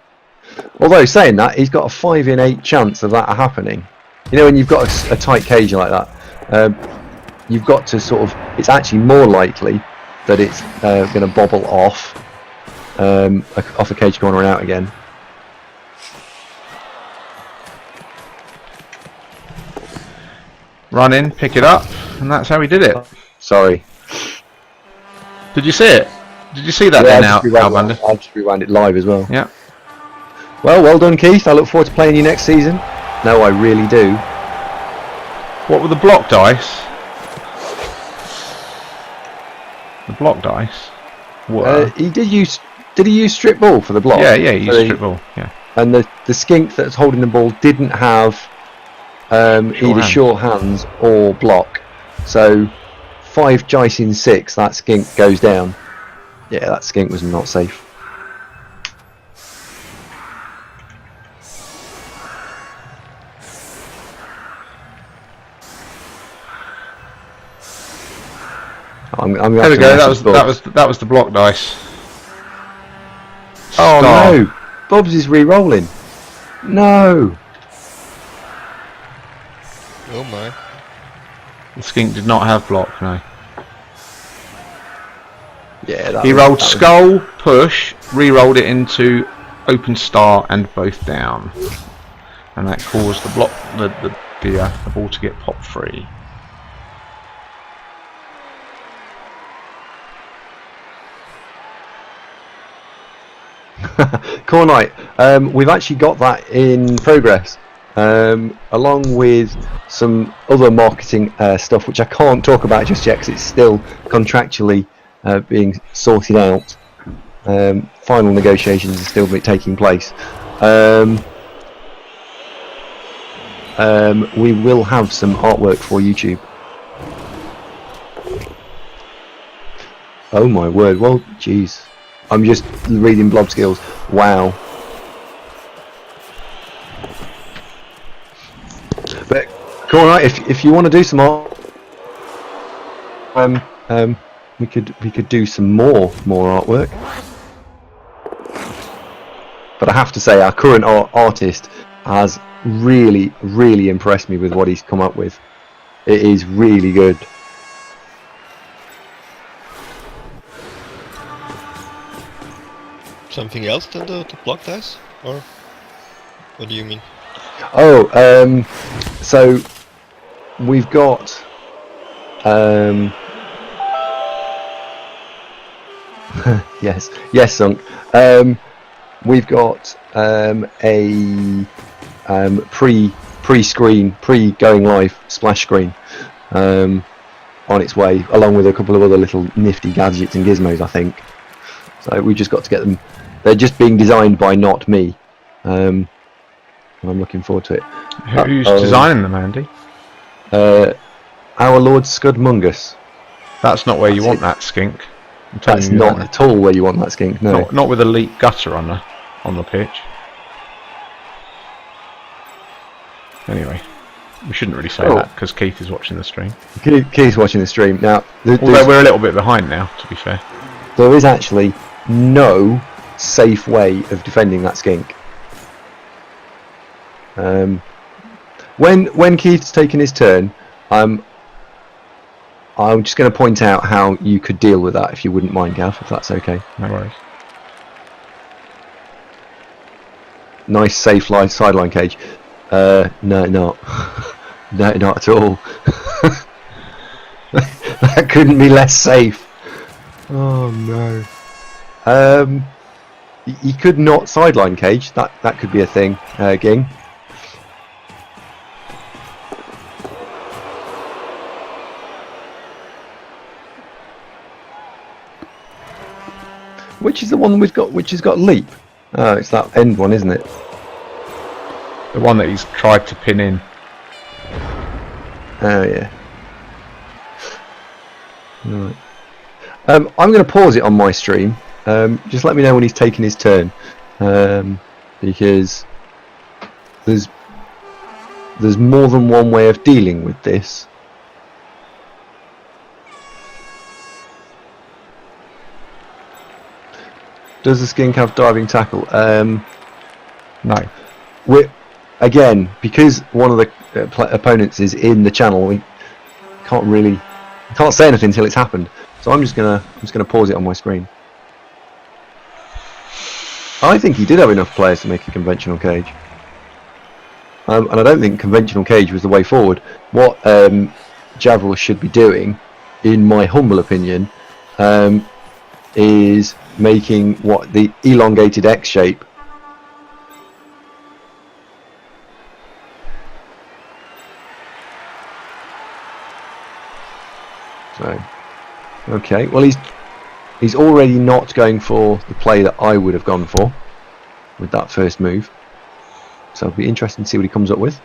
Although, saying that, he's got a 5 in 8 chance of that happening. You know, when you've got a tight cage like that, you've got to sort of... It's actually more likely that it's going to bobble off a cage corner and out again. Run in, pick it up, and that's how he did it. Sorry. Did you see it? Did you see that there now, Albander? I'll just rewind it live as well. Yeah. Well done, Keith. I look forward to playing you next season. No, I really do. What were the block dice? The block dice? Were... Did he use strip ball for the block? Yeah, he used strip ball. Yeah. And the skink that's holding the ball didn't have either short hands or block. So 5 dice in 6, that skink goes down. Yeah, that skink was not safe. There we go. That was the block dice. Oh Star. no! Bob's is re-rolling. No. Oh my. The skink did not have block. No. Yeah. He rolled skull, push, re-rolled it into open star, and both down, and that caused the block the ball to get popped free. Core Knight, we've actually got that in progress, along with some other marketing stuff which I can't talk about just yet because it's still contractually being sorted out. Final negotiations are still taking place. We will have some artwork for YouTube. Oh my word, well, jeez. I'm just reading blob skills. Wow. But cool, right? If you want to do some art, we could do some more artwork. But I have to say, our current artist has really impressed me with what he's come up with. It is really good. Something else than the block dice, or what do you mean? Oh, so we've got yes, Sunk. We've got a pre-going live splash screen on its way, along with a couple of other little nifty gadgets and gizmos, I think. So we just got to get them. They're just being designed by not me, and I'm looking forward to it. Who's designing them, Andy? Our Lord Scudmungus. That's not where you want that skink. That's not at all where you want that skink. No, not with a leak gutter on the pitch. Anyway, we shouldn't really say that because Keith is watching the stream. Keith's watching the stream now. Although we're a little bit behind now, to be fair. There is actually no safe way of defending that skink. When Keith's taken his turn, I'm just going to point out how you could deal with that, if you wouldn't mind, Gav, if that's okay. No worries. Nice safe sideline cage. No, not. No, not at all. That couldn't be less safe. Oh no. You could not sideline cage. That could be a thing, Ging. Which is the one we've got? Which has got leap? Oh, it's that end one, isn't it? The one that he's tried to pin in. Oh yeah. Right. I'm going to pause it on my stream. Just let me know when he's taking his turn, because there's more than one way of dealing with this. Does the skink have diving tackle? No. Again, because one of the opponents is in the channel, we can't say anything until it's happened. So I'm just gonna pause it on my screen. I think he did have enough players to make a conventional cage, and I don't think conventional cage was the way forward. What Javril should be doing, in my humble opinion, is making what the elongated X shape. So, okay, well he's already not going for the play that I would have gone for with that first move. So it'll be interesting to see what he comes up with.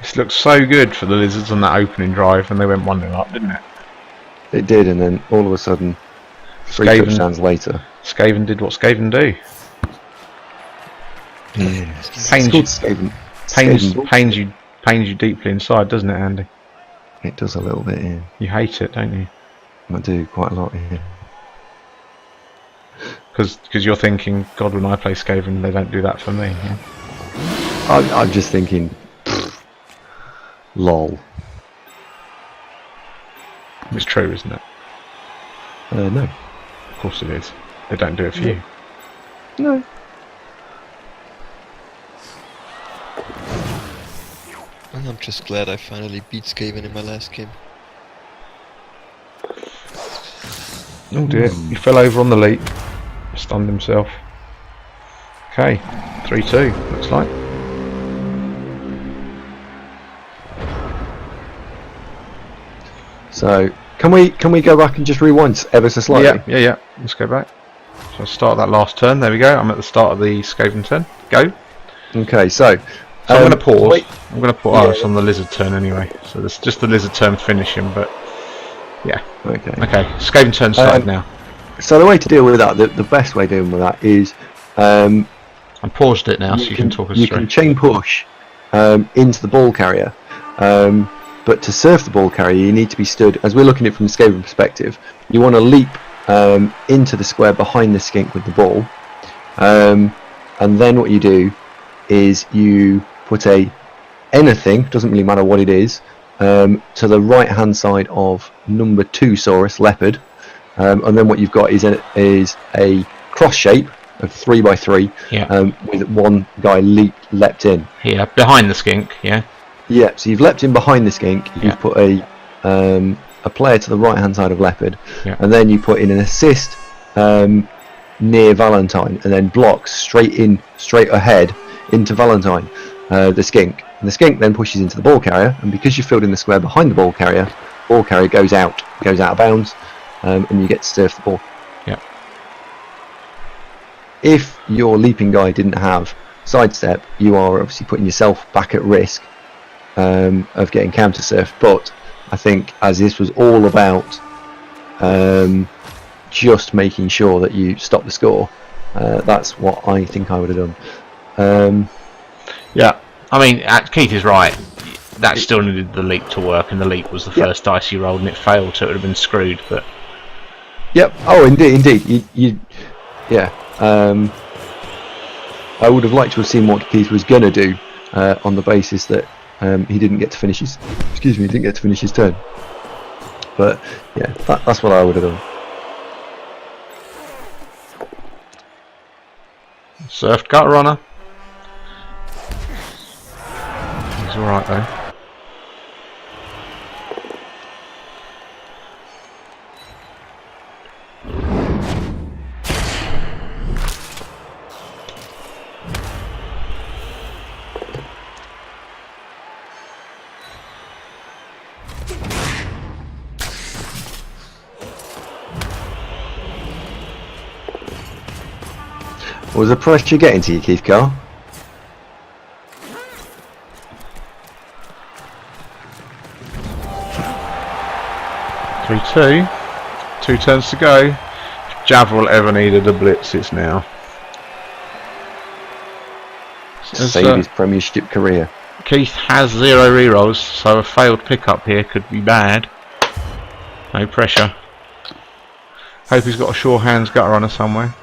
This looks so good for the Lizards on that opening drive, and they went 1-0 up, didn't it? It did, and then all of a sudden, 3 touchdowns later, Skaven did what Skaven do. Pains you deeply inside, doesn't it, Andy? It does a little bit, yeah. You hate it, don't you? I do, quite a lot, yeah. Because you're thinking, God, when I play Skaven, they don't do that for me. Yeah? I'm just thinking, lol. It's true, isn't it? No. Of course it is. They don't do it for you. No. And I'm just glad I finally beat Skaven in my last game. Oh dear, he fell over on the leap. Stunned himself. Okay, 3-2, looks like. So, can we go back and just rewind ever so slightly? Yeah. Let's go back. So start that last turn. There we go. I'm at the start of the Skaven turn. Go. Okay, so I'm going to pause. Wait. I'm going to put Iris on the Lizard turn anyway. So it's just the Lizard turn finishing, but yeah. Okay. Okay. Skaven turn started now. So the way to deal with that, the best way of dealing with that is I paused it now, so you can talk us you through. can chain push into the ball carrier, but to surf the ball carrier, you need to be stood. As we're looking at it from the Skaven perspective, you want to leap into the square behind the skink with the ball, and then what you do is you put anything, doesn't really matter what it is, to the right hand side of number 2 Saurus leopard, and then what you've got is a cross shape of 3x3, with one guy leapt in. Yeah, behind the skink. Yeah. Yeah. So you've leapt in behind the skink. You've put a player to the right hand side of leopard, and then you put in an assist near Valentine, and then blocks straight ahead into Valentine, the skink. And the skink then pushes into the ball carrier, and because you've filled in the square behind the ball carrier goes out of bounds, and you get to surf the ball. Yeah. If your leaping guy didn't have sidestep, you are obviously putting yourself back at risk of getting counter surfed. But I think as this was all about just making sure that you stop the score, that's what I think I would have done. Yeah, I mean, Keith is right. That still needed the leap to work, and the leap was the first dice you rolled, and it failed, so it would have been screwed. But yep. Oh, indeed. Yeah. I would have liked to have seen what Keith was going to do on the basis that he didn't get to finish his. Excuse me, he didn't get to finish his turn. But yeah, that's what I would have done. surfed gut runner. He's all right though. Was the pressure getting to you, Keith Carr? Three, 2 turns to go. If Javril ever needed a blitz, it's now. Save his Premiership career. Keith has 0 rerolls, so a failed pickup here could be bad. No pressure. Hope he's got a sure hands gut runner somewhere.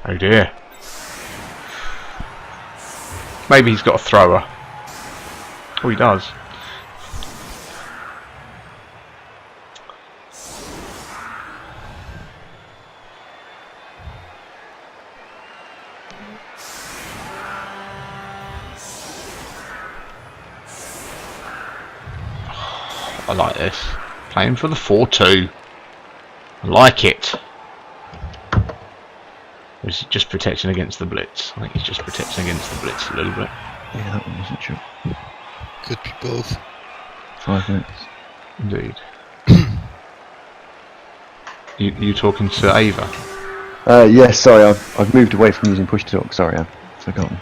Oh dear. Maybe he's got a thrower. Oh, he does. I like this. Playing for the 4-2. I like it. Or is he just protecting against the blitz? I think he's just protecting against the blitz a little bit. Yeah, that one wasn't sure. Could be both. 5 minutes. Indeed. you talking to Ava? Yes, sorry, I've moved away from using push to talk. Sorry, I've forgotten.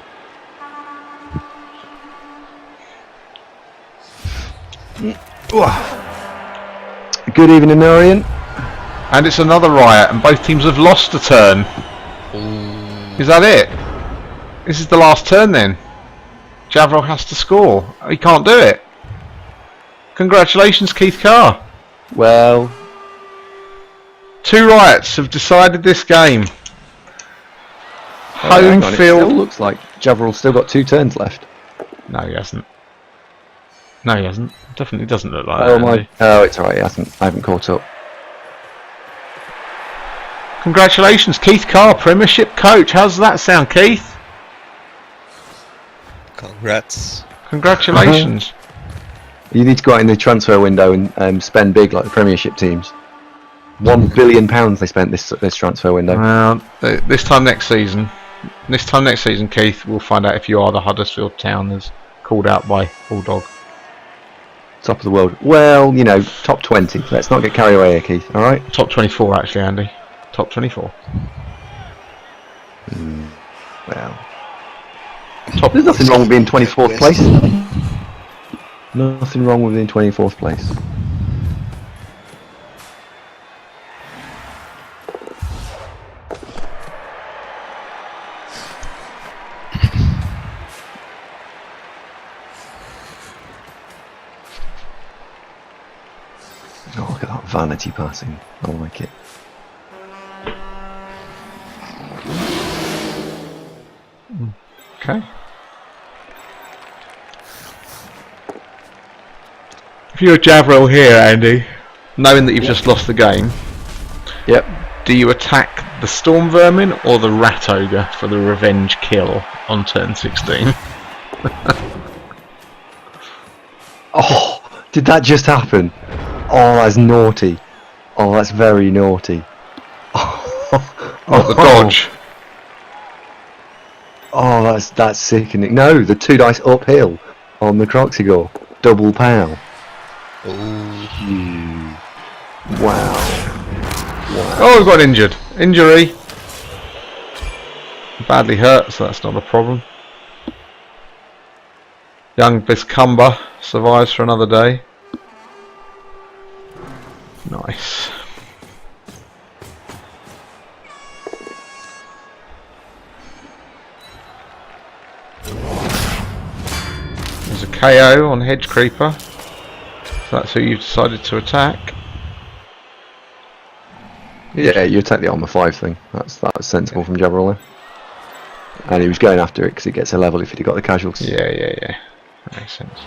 Good evening, Norian. And it's another riot, and both teams have lost a turn. Is that it? This is the last turn then. Javril has to score. He can't do it. Congratulations, Keith Carr. Well, 2 riots have decided this game. Home It field. still looks like Javril's still got 2 turns left. No, he hasn't. No, he hasn't. Definitely doesn't look like Oh that. my! Oh, it's alright. I haven't caught up. Congratulations, Keith Carr, Premiership coach. How's that sound, Keith? Congrats. Congratulations. You need to go out in the transfer window and spend big like the Premiership teams. £1 billion they spent this transfer window. Well, this time next season, Keith, we'll find out if you are the Huddersfield Town as called out by Bulldog. Top of the world. Well, you know, top 20. Let's not get carried away here, Keith. All right. Top 24, actually, Andy. Top 24. Well, there's nothing wrong with being 24th place. Nothing wrong with being 24th place. Vanity passing. I like it. Okay. If you're a Javril here, Andy, knowing that you've just lost the game, Yep. do you attack the Storm Vermin or the Rat Ogre for the revenge kill on turn 16? Oh, did that just happen? Oh, that's naughty. Oh, that's very naughty. Oh, the dodge. Oh, that's sickening. No, the 2 dice uphill on the Croxigore. Double pow. Oh. Wow. Oh, we've got injured. Injury. Badly hurt, so that's not a problem. Young Biscumber survives for another day. Nice. There's a KO on Hedge Creeper. So that's who you've decided to attack. Yeah, you attack the armor 5 thing. That's sensible from Jabril. And he was going after it because it gets a level if he'd got the casualties. Yeah. That makes sense.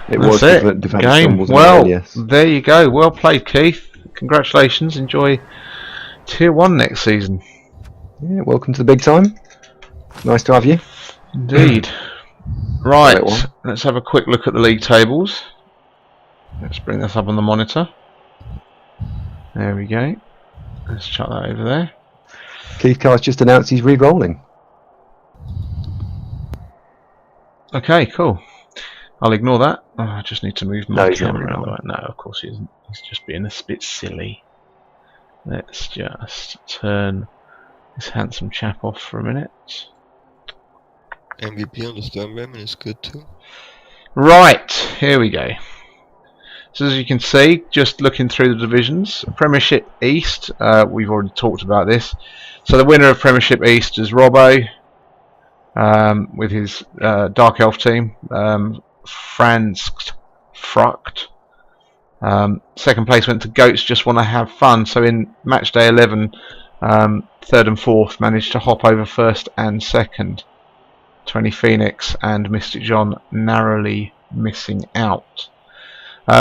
It That's was it. defense Game. stumbles. Well, Yes. there you go. Well played, Keith. Congratulations. Enjoy Tier 1 next season. Yeah, welcome to the big time. Nice to have you. Indeed. Right, let's have a quick look at the league tables. Let's bring this up on the monitor. There we go. Let's chuck that over there. Keith Carr's just announced he's re-rolling. Okay, cool. I'll ignore that. Oh, I just need to move my he's not camera around. re-rolling. No, of course he isn't. He's just being a bit silly. Let's just turn this handsome chap off for a minute. MVP on the Storm Vermin is good too. Right, here we go. So as you can see, just looking through the divisions, Premiership East, we've already talked about this. So the winner of Premiership East is Robbo, with his Dark Elf team, Franz Frucht. Second place went to Goats Just Want to Have Fun. So in match day 11, third and fourth managed to hop over first and second. 20 Phoenix and Mystic John narrowly missing out.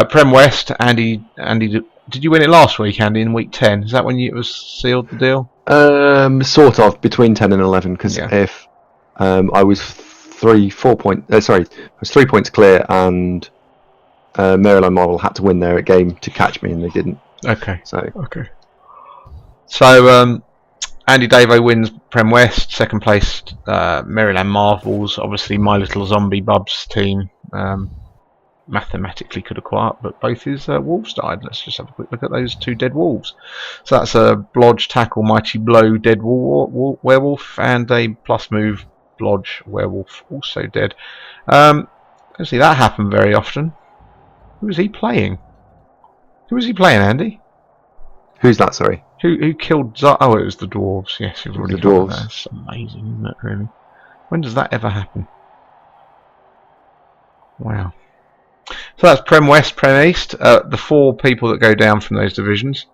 Prem West, Andy, did you win it last week, Andy, in week 10? Is that when it was sealed the deal? Sort of between 10 and 11 because if I was 3 points clear and Maryland Marvel had to win their game to catch me and they didn't. Okay. So Andy Davo wins Prem West. Second place, Maryland Marvels. Obviously, My Little Zombie Bubs team mathematically could have caught up, but both his wolves died. Let's just have a quick look at those 2 dead wolves. So that's a Blodge Tackle Mighty Blow dead werewolf and a plus move Blodge werewolf also dead. Don't see that happen very often. Who was he playing? Andy? who's that? Sorry. Who killed Oh, it was the dwarves. Yes, you've already The covered dwarves. that. That's amazing, isn't it, really? When does that ever happen? Wow. So that's Prem West, Prem East. The 4 people that go down from those divisions.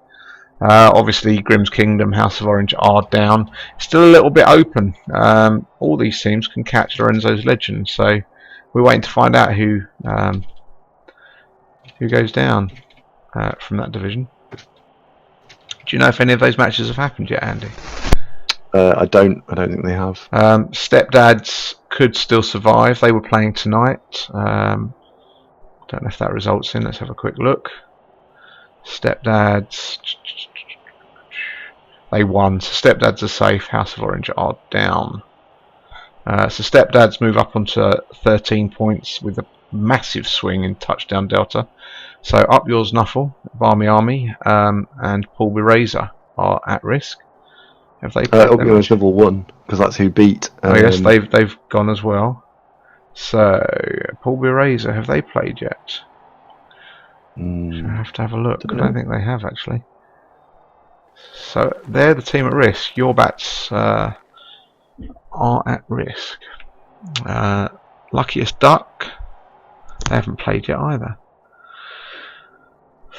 Obviously, Grimm's Kingdom, House of Orange are down. It's still a little bit open. All these teams can catch Lorenzo's Legend, so we're waiting to find out who goes down from that division. Do you know if any of those matches have happened yet, Andy? I don't think they have. Stepdads could still survive. They were playing tonight. Don't know if that results in. Let's have a quick look. Stepdads, they won. So Stepdads are safe. House of Orange are down. So Stepdads move up onto 13 points with a massive swing in touchdown delta. So Up Yours Nuffle, Barmy Army, and Paul Razor are at risk. Have they played Up Yours level 1 because that's who beat. Oh yes, they've gone as well. So Paul Razor, have they played yet? I have to have a look. I don't think they have actually. So they're the team at risk. Your bats are at risk. Luckiest Duck, they haven't played yet either.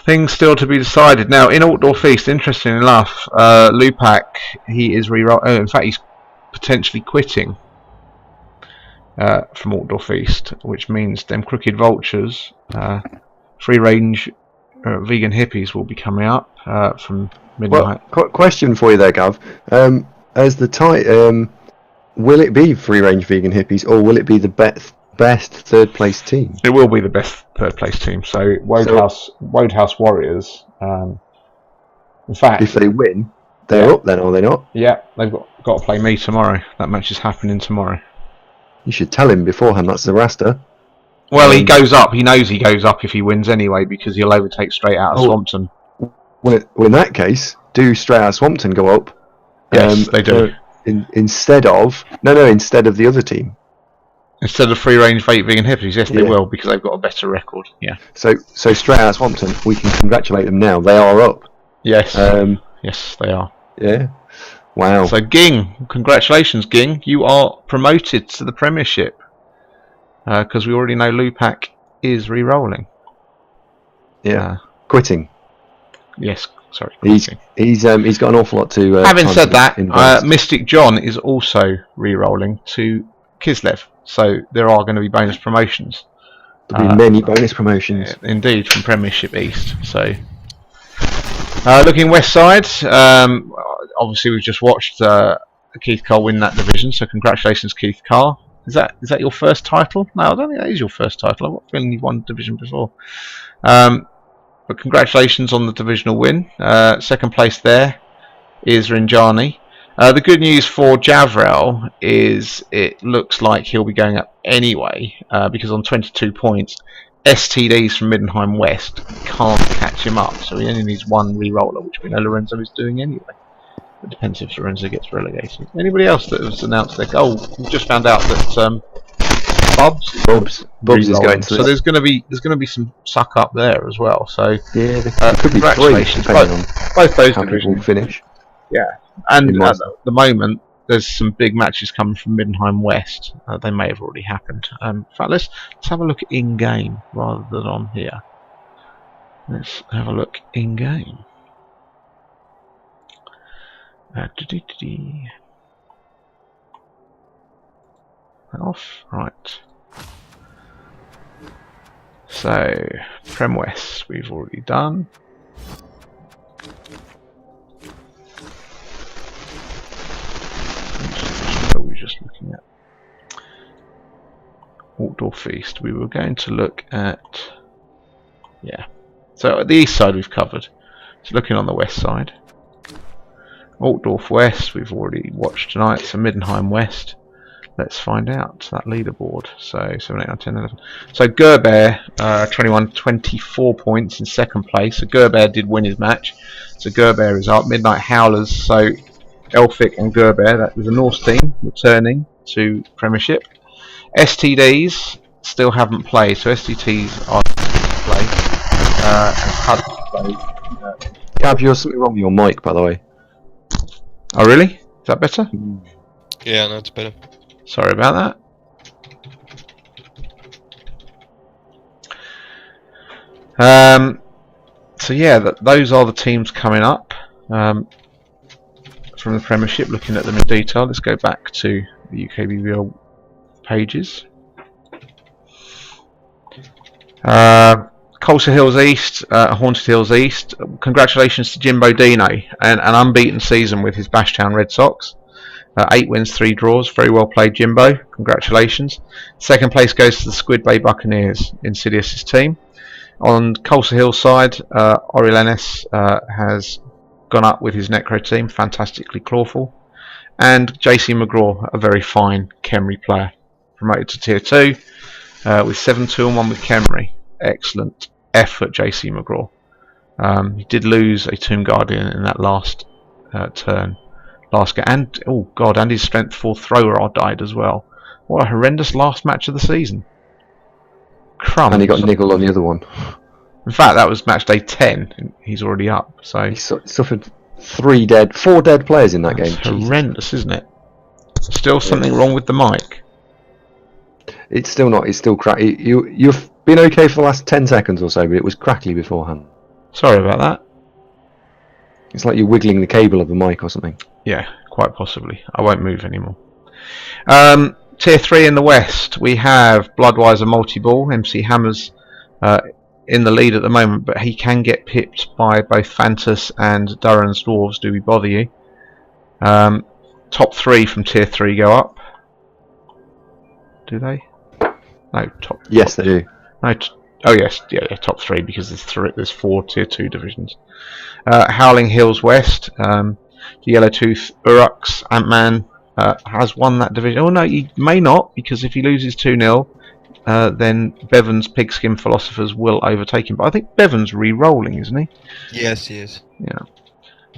Things still to be decided. Now, in Outdoor Feast, interesting enough, Lupak, he is in fact, he's potentially quitting from Outdoor Feast, which means them Crooked Vultures, free-range vegan hippies will be coming up from midnight. Well, question for you there, Gav. As the will it be free-range vegan hippies, or will it be the best third-place team? It will be the best third-place team. So Wodehouse Warriors. In fact, if they win, they're up then, are they not? Yeah, they've got to play me tomorrow. That match is happening tomorrow. You should tell him beforehand. That's the raster. Well, he goes up. He knows he goes up if he wins anyway, because he'll overtake straight out of Swampton. Well, in that case, do straight out of Swampton go up? Yes, they do. Instead of the other team. Instead of free-range vegan hippies, yes, they will, because they've got a better record. Yeah. So straight out of Swampton, we can congratulate them now. They are up. Yes. Yes, they are. Yeah. Wow. So, Ging, congratulations, Ging. You are promoted to the Premiership. Because we already know Lupak is re-rolling. Yeah. Quitting. Yes, sorry. He's got an awful lot to. Having said that, Mystic John is also re-rolling to Kislev. So there are going to be bonus promotions. There'll be many bonus promotions. Indeed, from Premiership East. So, looking west side, obviously we've just watched Keith Carr win that division. So congratulations, Keith Carr. Is that your first title? No, I don't think that is your first title. I've got a feeling you've won division before. But congratulations on the divisional win. Second place there is Rinjani. The good news for Javrel is it looks like he'll be going up anyway, because on 22 points, STDs from Middenheim West can't catch him up. So he only needs one re-roller, which we know Lorenzo is doing anyway. It depends if Lorenzo gets relegated. Anybody else that has announced their goal? We've just found out that Bubs is going to. So there's going to be some suck up there as well. So yeah, there could be congratulations, both those divisions finish. Yeah, and at the moment there's some big matches coming from Middenheim West. They may have already happened. In fact, let's have a look in game rather than on here. Let's have a look in game. Off, right. So, Prem West we've already done. What were we just looking at? Outdoor Feast. We were going to look at, so at the east side we've covered. So looking on the west side. Altdorf West we've already watched tonight, so Middenheim West. Let's find out that leaderboard. So 7, 8, 9, 10, 11. So Gerber, 24 points in second place. So Gerber did win his match. So Gerber is up. Midnight Howlers, so Elphick and Gerber, that was a Norse team returning to Premiership. STDs still haven't played, so STTs are to play. And HUD played. Gav, you're something wrong with your mic, by the way. Oh really? Is that better? Yeah, no, it's better. Sorry about that. So yeah, those are the teams coming up from the Premiership. Looking at them in detail, let's go back to the UKBBL pages. Colsa Hills East, Haunted Hills East. Congratulations to Jimbo Dino, and an unbeaten season with his Bashtown Red Sox. 8 wins, 3 draws. Very well played, Jimbo. Congratulations. Second place goes to the Squid Bay Buccaneers, Insidious's team. On Colsa Hills side, Orilenes has gone up with his Necro team, fantastically clawful. And JC McGraw, a very fine Kemry player, promoted to Tier 2 with 7-2 and 1 with Kemry. Excellent effort, JC McGraw. He did lose a Tomb Guardian in that last turn. And oh god, and his strength 4 thrower died as well. What a horrendous last match of the season. Crumbs. And he got niggled on the other one. In fact, that was match day 10. And he's already up. So he suffered 4 dead players in that game. Horrendous, isn't it? Still something wrong with the mic. It's still not. It's still crackly. You've been okay for the last 10 seconds or so, but it was crackly beforehand. Sorry about that. It's like you're wiggling the cable of the mic or something. Yeah, quite possibly. I won't move anymore. Tier 3 in the West, we have Bloodwiser Multi-Ball. MC Hammer's in the lead at the moment, but he can get pipped by both Fantas and Durran's Dwarves. Do we bother you? Top 3 from Tier 3 go up. Do they? No, top. Yes, they do. No, oh yes, yeah, top 3 because there's 4 Tier 2 divisions. Howling Hills West, the Yellowtooth Uruks, Ant-Man has won that division. Oh no, he may not, because if he loses 2-0, then Bevan's Pigskin Philosophers will overtake him. But I think Bevan's re-rolling, isn't he? Yes, he is. Yeah.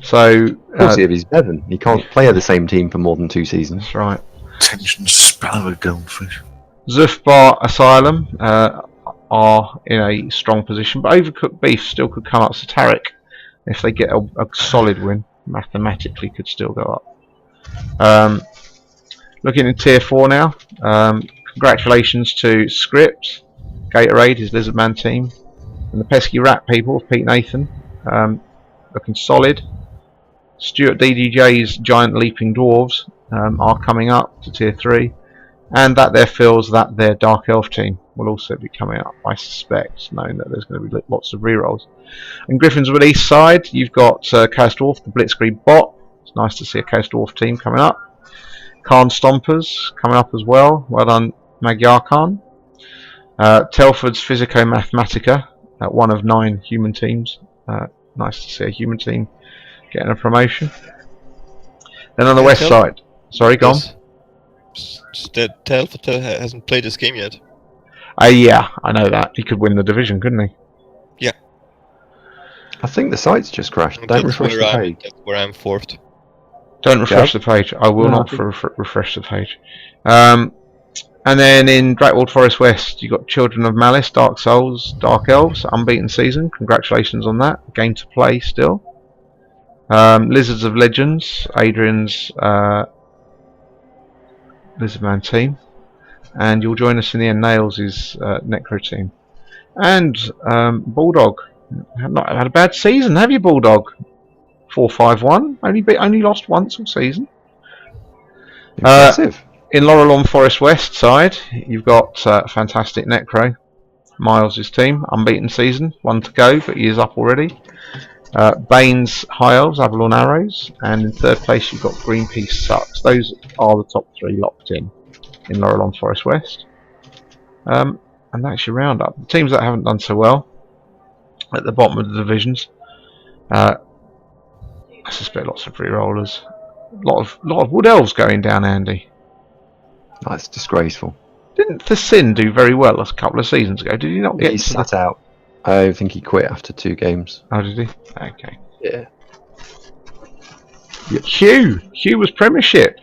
So, of course, if he's Bevan, he can't play at the same team for more than 2 seasons. That's right. Attention, spell of a goldfish. Zufbar Asylum are in a strong position, but Overcooked Beef still could come up. So Tarek, if they get a solid win, mathematically could still go up. Looking in Tier 4 now, congratulations to Script, Gatorade, his Lizardman team, and the Pesky Rat people of Pete Nathan, looking solid. Stuart DDJ's Giant Leaping Dwarves are coming up to Tier 3, and that there feels that their Dark Elf team will also be coming up, I suspect, knowing that there's going to be lots of rerolls. And Griffin's Wood East side, you've got Chaos Dwarf, the Blitzkrieg Bot. It's nice to see a Chaos Dwarf team coming up. Khan Stompers coming up as well. Well done, Magyar Khan. Telford's Physico Mathematica, one of 9 human teams. Nice to see a human team getting a promotion. Then on the west side, sorry, go on. Telford hasn't played this game yet. Yeah, I know that. He could win the division, couldn't he? Yeah. I think the site's just crashed. Don't refresh the page. That's where I'm fourth. Don't refresh the page. I will not refresh the page. And then in Drakewald Forest West, you've got Children of Malice, Dark Souls, Dark Elves, unbeaten season. Congratulations on that. Game to play still. Lizards of Legends, Adrian's Lizardman team. And you'll join us in the end, Nails' Necro team. And Bulldog. Not had a bad season, have you, Bulldog? 4-5-1. Only lost once all season. Impressive. In Laurelon Forest West side, you've got fantastic Necro, Miles' team, unbeaten season, 1 to go, but he is up already. Baines High Elves, Avalon Arrows, and in 3rd place you've got Greenpeace Sucks. Those are the top 3 locked in Laurelon Forest West. And that's your roundup. The teams that haven't done so well at the bottom of the divisions, I suspect lots of re-rollers. A lot of Wood Elves going down, Andy. That's disgraceful. Didn't the Sin do very well a couple of seasons ago? Did he not get? He sat out. I think he quit after 2 games. Oh, did he? Okay. Yeah. Hugh was Premiership.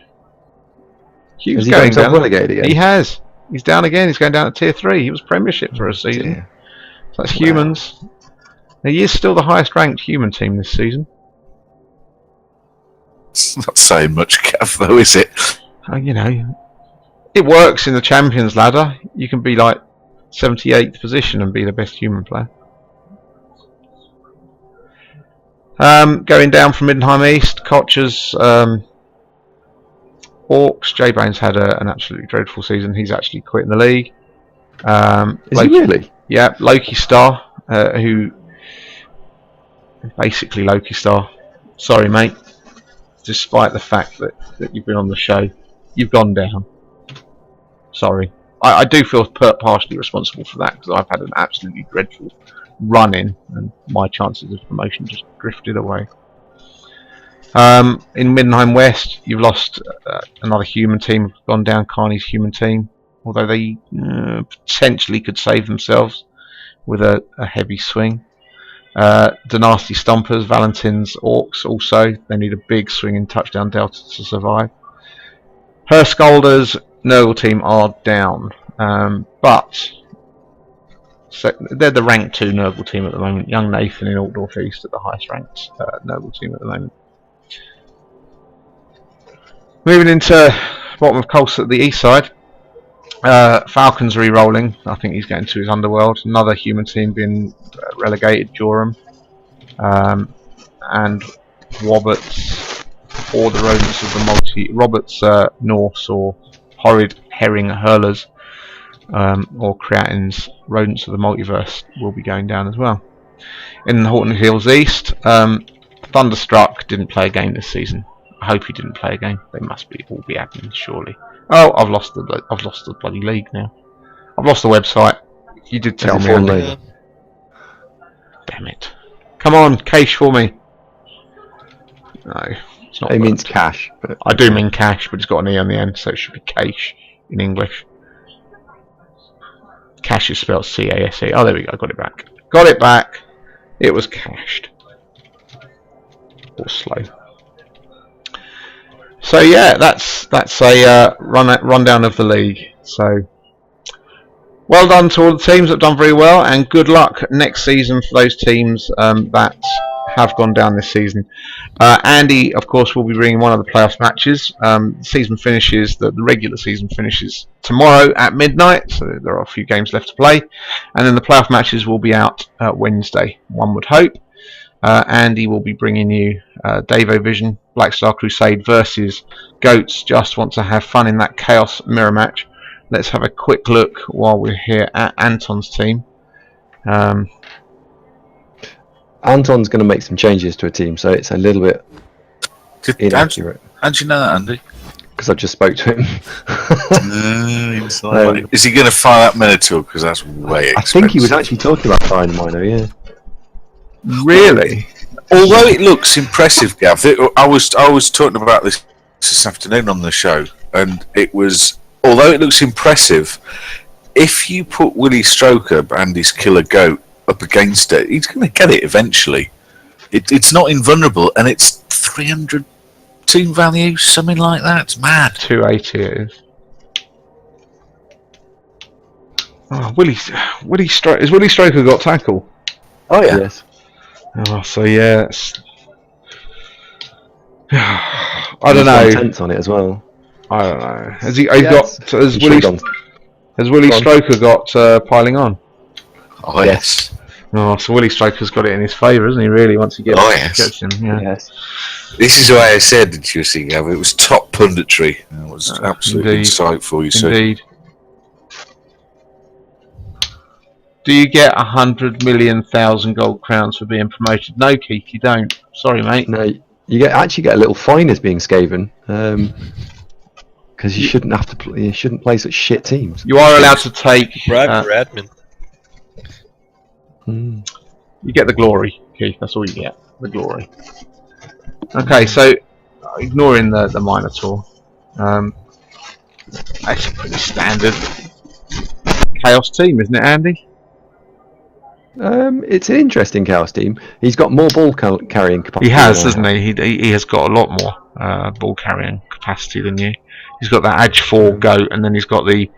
Hugh's Has he going got himself down. relegated again? He has. He's down again. He's going down to Tier 3. He was Premiership for a season. Yeah. So that's humans. Now, he is still the highest ranked human team this season. It's not saying much, Gav, though, is it? You know, it works in the Champions ladder. You can be like 78th position and be the best human player. Going down from Middenheim East, Kocher's Orcs. J-Bane's had an absolutely dreadful season. He's actually quit in the league. Is he really? Yeah, Loki Star, who basically Loki Star. Sorry, mate. Despite the fact that you've been on the show, you've gone down. Sorry. I do feel partially responsible for that because I've had an absolutely dreadful run-in and my chances of promotion just drifted away. In Middenheim West, you've lost another human team, gone down, Carney's human team, although they potentially could save themselves with a heavy swing. Dynasty Stompers, Valentin's Orcs also, they need a big swing in touchdown delta to survive. Herskolders Nurgle team are down, but so they're the rank 2 Nurgle team at the moment. Young Nathan in Altdorf East are the highest ranked Nurgle team at the moment. Moving into bottom of Colts at the east side, Falcon's re-rolling. I think he's getting to his underworld. Another human team being relegated, Joram. and Roberts or the rodents of the Roberts Norse or horrid herring hurlers, or Creatin's rodents of the multiverse will be going down as well. In Horton Hills East, Thunderstruck didn't play a game this season. I hope he didn't play a game. They must all be admins, surely. Oh, I've lost the bloody league now. I've lost the website. You did tell me. Andy. Damn it! Come on, cash for me. No, it's not. It means cash. But I do mean cash, but it's got an E on the end, so it should be cash in English. Cash is spelled C-A-S-E. Oh, there we go. Got it back. Got it back. It was cached. Or slow. So yeah, that's a rundown of the league. So well done to all the teams that have done very well, and good luck next season for those teams that have gone down this season. Andy, of course, will be bringing one of the playoff matches. The regular season finishes tomorrow at midnight, so there are a few games left to play, and then the playoff matches will be out Wednesday, one would hope. Andy will be bringing you Davo Vision, Black Star Crusade versus Goats. Just want to have fun in that Chaos Mirror match. Let's have a quick look while we're here at Anton's team. Anton's going to make some changes to a team, so it's a little bit inaccurate. How'd you know that, Andy? Because I just spoke to him. Is he going to fire that Minotaur? Because that's way expensive. I think he was actually talking about firing the Mino, yeah. Really? Although it looks impressive, Gav, I was talking about this afternoon on the show, and it was, although it looks impressive, if you put Willie Stroker, Andy's killer goat, up against it, he's going to get it eventually. It's not invulnerable, and it's 300 team value, something like that. It's mad. 280 it is. Oh, has Willie Stroker got tackle? Oh yeah. Yes. Oh, so yeah. I don't know. Tense on it as well. I don't know. Has Willie Stroker got piling on? Oh yes. Oh, so Willie Stroker's got it in his favour, isn't he? Really, once he gets him. Yeah. Yes. This is why I said that you see, Gav. It was top punditry. It was absolutely insightful. You said. Indeed. Do you get 100,000,000 gold crowns for being promoted? No, Keith, you don't. Sorry, mate. No, you actually get a little fine as being Skaven, because you shouldn't have to. You shouldn't play such shit teams. You are allowed to take. Bribe for admin. You get the glory, Keith. That's all you get. The glory. Okay, so ignoring the Minotaur, that's a pretty standard Chaos team, isn't it, Andy? It's an interesting Chaos team. He's got more ball carrying capacity. He has, doesn't he? He has got a lot more ball carrying capacity than you. He's got that Edge 4 goat, and then he's got the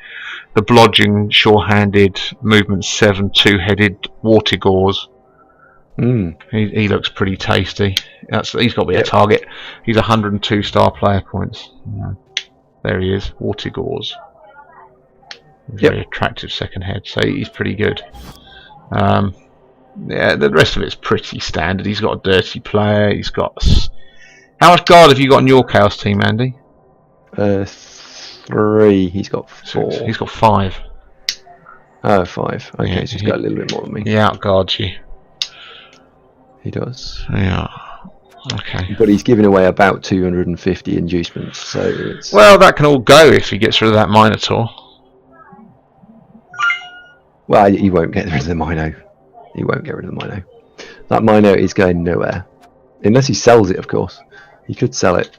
blodging, sure-handed, movement 7, 2-headed Wartigors. He looks pretty tasty. He's got to be a target. He's 102 star player points. There he is, Wartigors. Very attractive second head, so he's pretty good. Yeah, the rest of it's pretty standard. He's got a dirty player. He's got. How much guard have you got in your Chaos team, Andy? 3. He's got 4. He's got 5. Oh, 5. Okay, Yeah, so he's got a little bit more than me. He outguards you. He does. Yeah. Okay. But he's giving away about 250 inducements, so it's... Well, that can all go if he gets rid of that Minotaur. Well, he won't get rid of the Mino. He won't get rid of the Mino. That Mino is going nowhere. Unless he sells it, of course. He could sell it.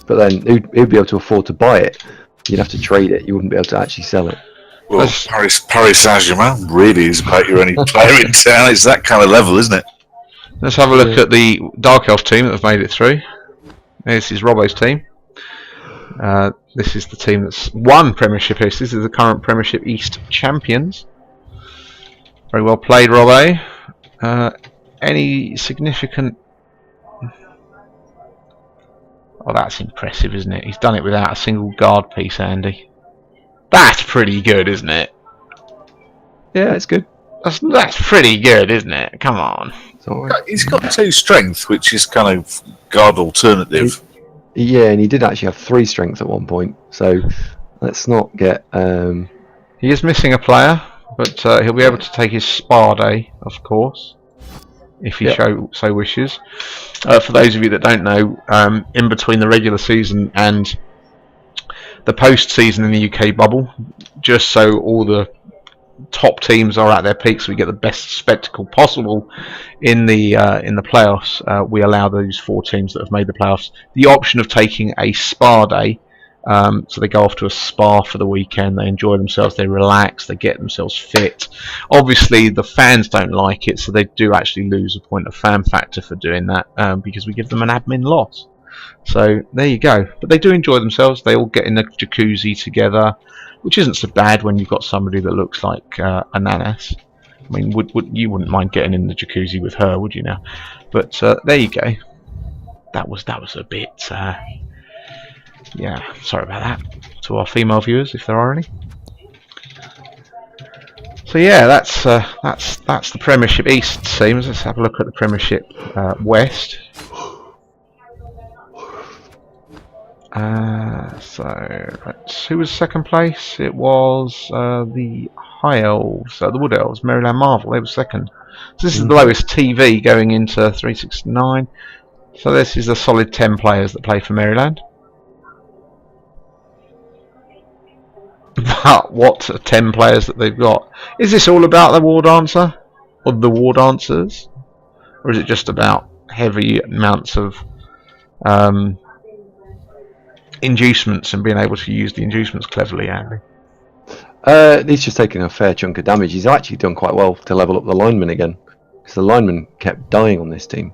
But then he'd be able to afford to buy it. You'd have to trade it. You wouldn't be able to actually sell it. Well, Paris Saint-Germain really is about your only player in town. It's that kind of level, isn't it? Let's have a look at the Dark Elf team that have made it through. This is Robbo's team. This is the team that's won Premiership East. This is the current Premiership East champions. Very well played, Robbo. Any significant... Oh, that's impressive, isn't it? He's done it without a single guard piece, Andy. That's pretty good, isn't it? Yeah, it's good. That's pretty good, isn't it? Come on. So, He's got 2 strength, which is kind of guard alternative. yeah, and he did actually have 3 strength at one point. So let's not get. He is missing a player, but he'll be able to take his spa day, of course, if he so wishes. For those of you that don't know, in between the regular season and the post-season in the UK bubble, just so all the top teams are at their peaks, so we get the best spectacle possible in the playoffs. We allow those 4 teams that have made the playoffs the option of taking a spa day. So they go off to a spa for the weekend, they enjoy themselves, they relax, they get themselves fit. Obviously the fans don't like it, so they do actually lose a point of fan factor for doing that, because we give them an admin loss. So there you go. But they do enjoy themselves, they all get in a jacuzzi together, which isn't so bad when you've got somebody that looks like Ananas. I mean, you wouldn't mind getting in the jacuzzi with her, would you now? But there you go. That was a bit... yeah, sorry about that to our female viewers, if there are any. So yeah, that's the Premiership East teams. Let's have a look at the Premiership West. Who was second place? It was the High Elves, the Wood Elves, Maryland Marvel. They were second. So this is the lowest TV going into 369. So this is the solid 10 players that play for Maryland. But what 10 players that they've got? Is this all about the War Dancer? Or the War Dancers? Or is it just about heavy amounts of inducements and being able to use the inducements cleverly, Andy? He's just taken a fair chunk of damage. He's actually done quite well to level up the linemen again, because the linemen kept dying on this team.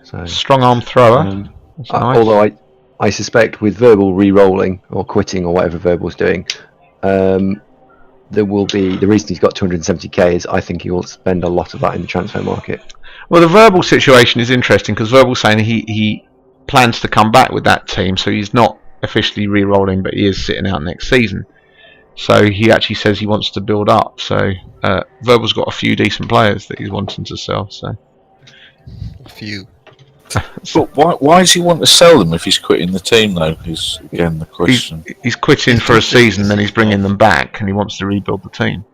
So strong arm thrower. Nice. Although I suspect with Verbal re-rolling or quitting or whatever Verbal's doing, there will be, the reason he's got 270k is I think he will spend a lot of that in the transfer market. Well, the Verbal situation is interesting because Verbal's saying he plans to come back with that team, so he's not officially re-rolling, but he is sitting out next season. So he actually says he wants to build up. So Verbal's got a few decent players that he's wanting to sell. So a few. But why does he want to sell them if he's quitting the team, though? Is again the question. He's quitting for a season, then he's bringing them back, and he wants to rebuild the team.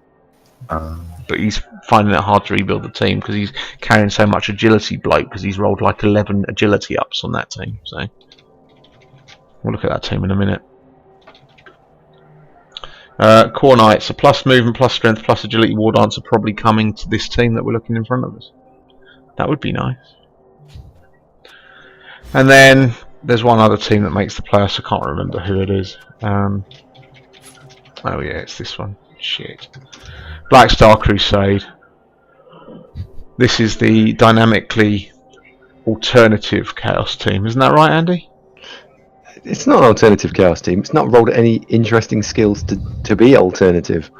But he's finding it hard to rebuild the team because he's carrying so much agility bloke, because he's rolled like 11 agility ups on that team. So we'll look at that team in a minute. Core Knights, a plus movement, plus strength, plus agility war dancer probably coming to this team that we're looking in front of us. That would be nice. And then there's one other team that makes the playoffs. I can't remember who it is. Oh yeah, it's this one. Shit. Black Star Crusade. This is the dynamically alternative Chaos team. Isn't that right, Andy? It's not an alternative Chaos team. It's not rolled any interesting skills to be alternative.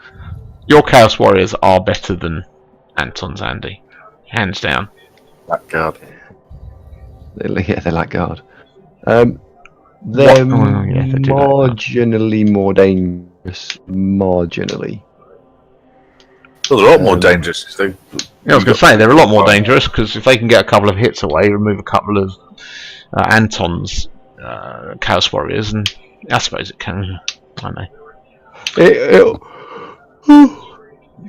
Your Chaos Warriors are better than Anton's, Andy. Hands down. Blackguard. Yeah, they like guard. They're marginally more dangerous. Marginally. Well, they're a lot more dangerous. Yeah, I was going to say they're a lot more dangerous because if they can get a couple of hits away, remove a couple of Anton's Chaos Warriors, and I suppose it can. I don't know.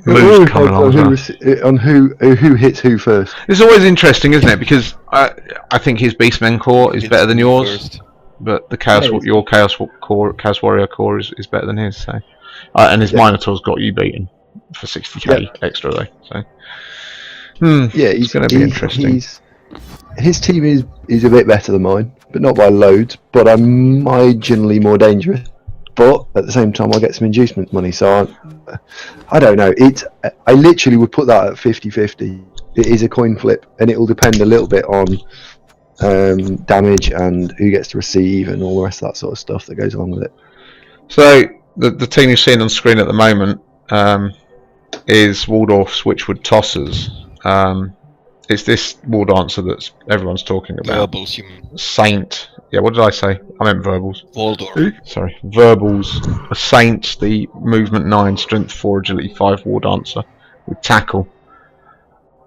Moves coming on who hits who first. It's always interesting, isn't it? Because I think his Beastmen core is better than yours, but the your Chaos Warrior core is better than his. So, and his Minotaur's got you beaten for 60k extra though. So, yeah, he's going to be interesting. His team is a bit better than mine, but not by loads. But I'm marginally more dangerous. But at the same time, I get some inducement money, so I don't know. I literally would put that at 50-50. It is a coin flip, and it will depend a little bit on damage and who gets to receive and all the rest of that sort of stuff that goes along with it. So the team you're seeing on screen at the moment is Waldorf's Witchwood Tossers. It's this War Dancer that everyone's talking about. Verbals, Saint. Yeah, what did I say? I meant Verbals. Waldorf. Sorry. Verbals. A Saint, the movement 9, strength 4, agility 5 War Dancer with tackle.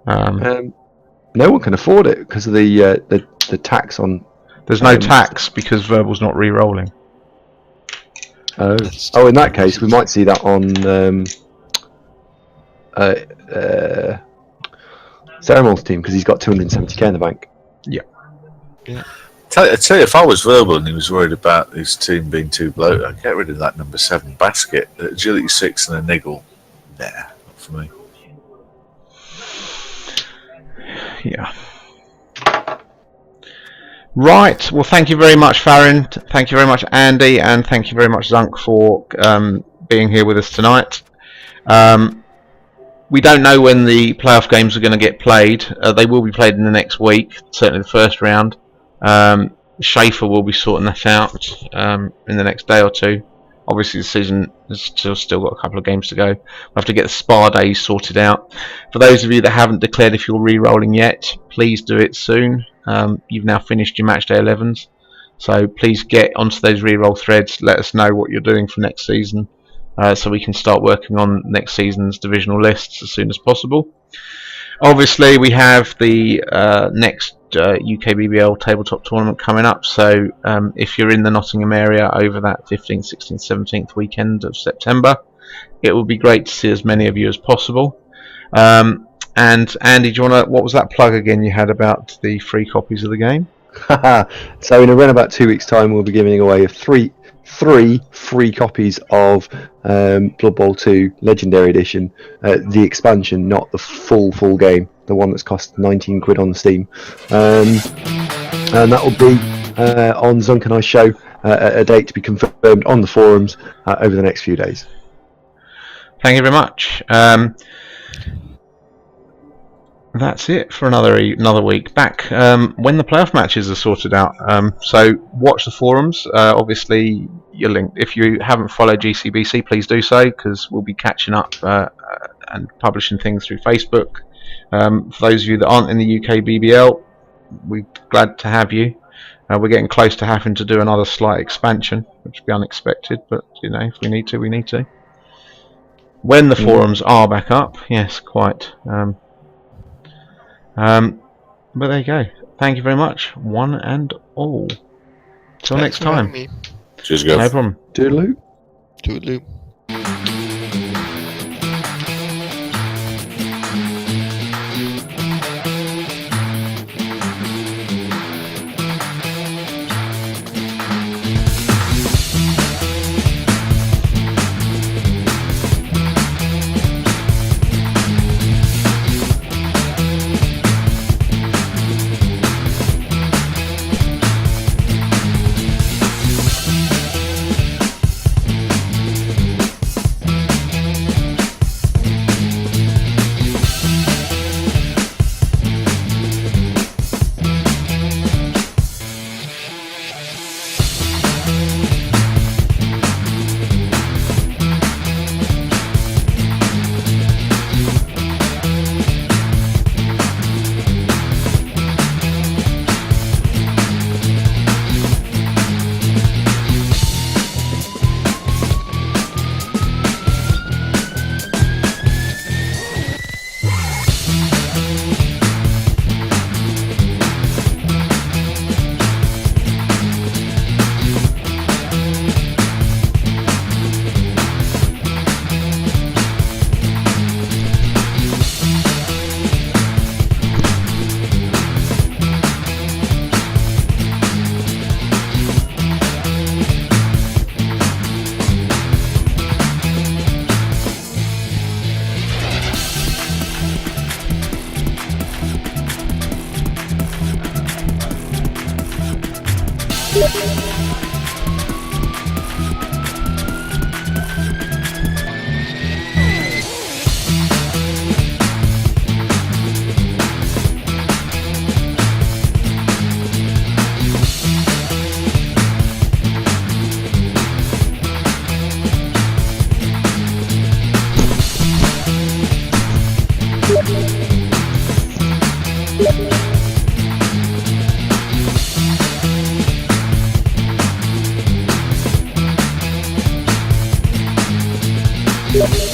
No one can afford it because of the tax on. There's no tax because Verbal's not re-rolling. Oh, in that case, we might see that on Ceremon's team because he's got 270k in the bank. Yeah. I tell you, if I was Verbal and he was worried about his team being too bloated, I'd get rid of that number 7 basket. Agility 6 and a niggle. Nah, not for me. Yeah. Right. Well, thank you very much, Farron. Thank you very much, Andy, and thank you very much, Zunk, for being here with us tonight. We don't know when the playoff games are going to get played. They will be played in the next week, certainly the first round. Schaefer will be sorting that out in the next day or two. Obviously, the season has still got a couple of games to go. We'll have to get the spa days sorted out. For those of you that haven't declared if you're re-rolling yet, please do it soon. You've now finished your match day 11s, so please get onto those re-roll threads. Let us know what you're doing for next season, so we can start working on next season's divisional lists as soon as possible. Obviously, we have the next UKBBL tabletop tournament coming up, so if you're in the Nottingham area over that 15th, 16th, 17th weekend of September, it would be great to see as many of you as possible. And Andy, do you want to, what was that plug again you had about the free copies of the game? So in around about 2 weeks' time, we'll be giving away three free copies of Blood Bowl 2 Legendary Edition, the expansion, not the full game, the one that's cost 19 quid on Steam, and that will be on Zunk and I's show at a date to be confirmed on the forums over the next few days. Thank you very much. That's it for another week. Back when the playoff matches are sorted out. So watch the forums. Obviously, you're linked. If you haven't followed GCBC, please do so, because we'll be catching up and publishing things through Facebook. For those of you that aren't in the UKBBL, we're glad to have you. We're getting close to having to do another slight expansion, which would be unexpected, but you know, if we need to, we need to. When the forums are back up, yes, quite. But there you go. Thank you very much, one and all. Till next time. Cheers, guys. No problem. Toodaloo. Toodaloo. Yeah.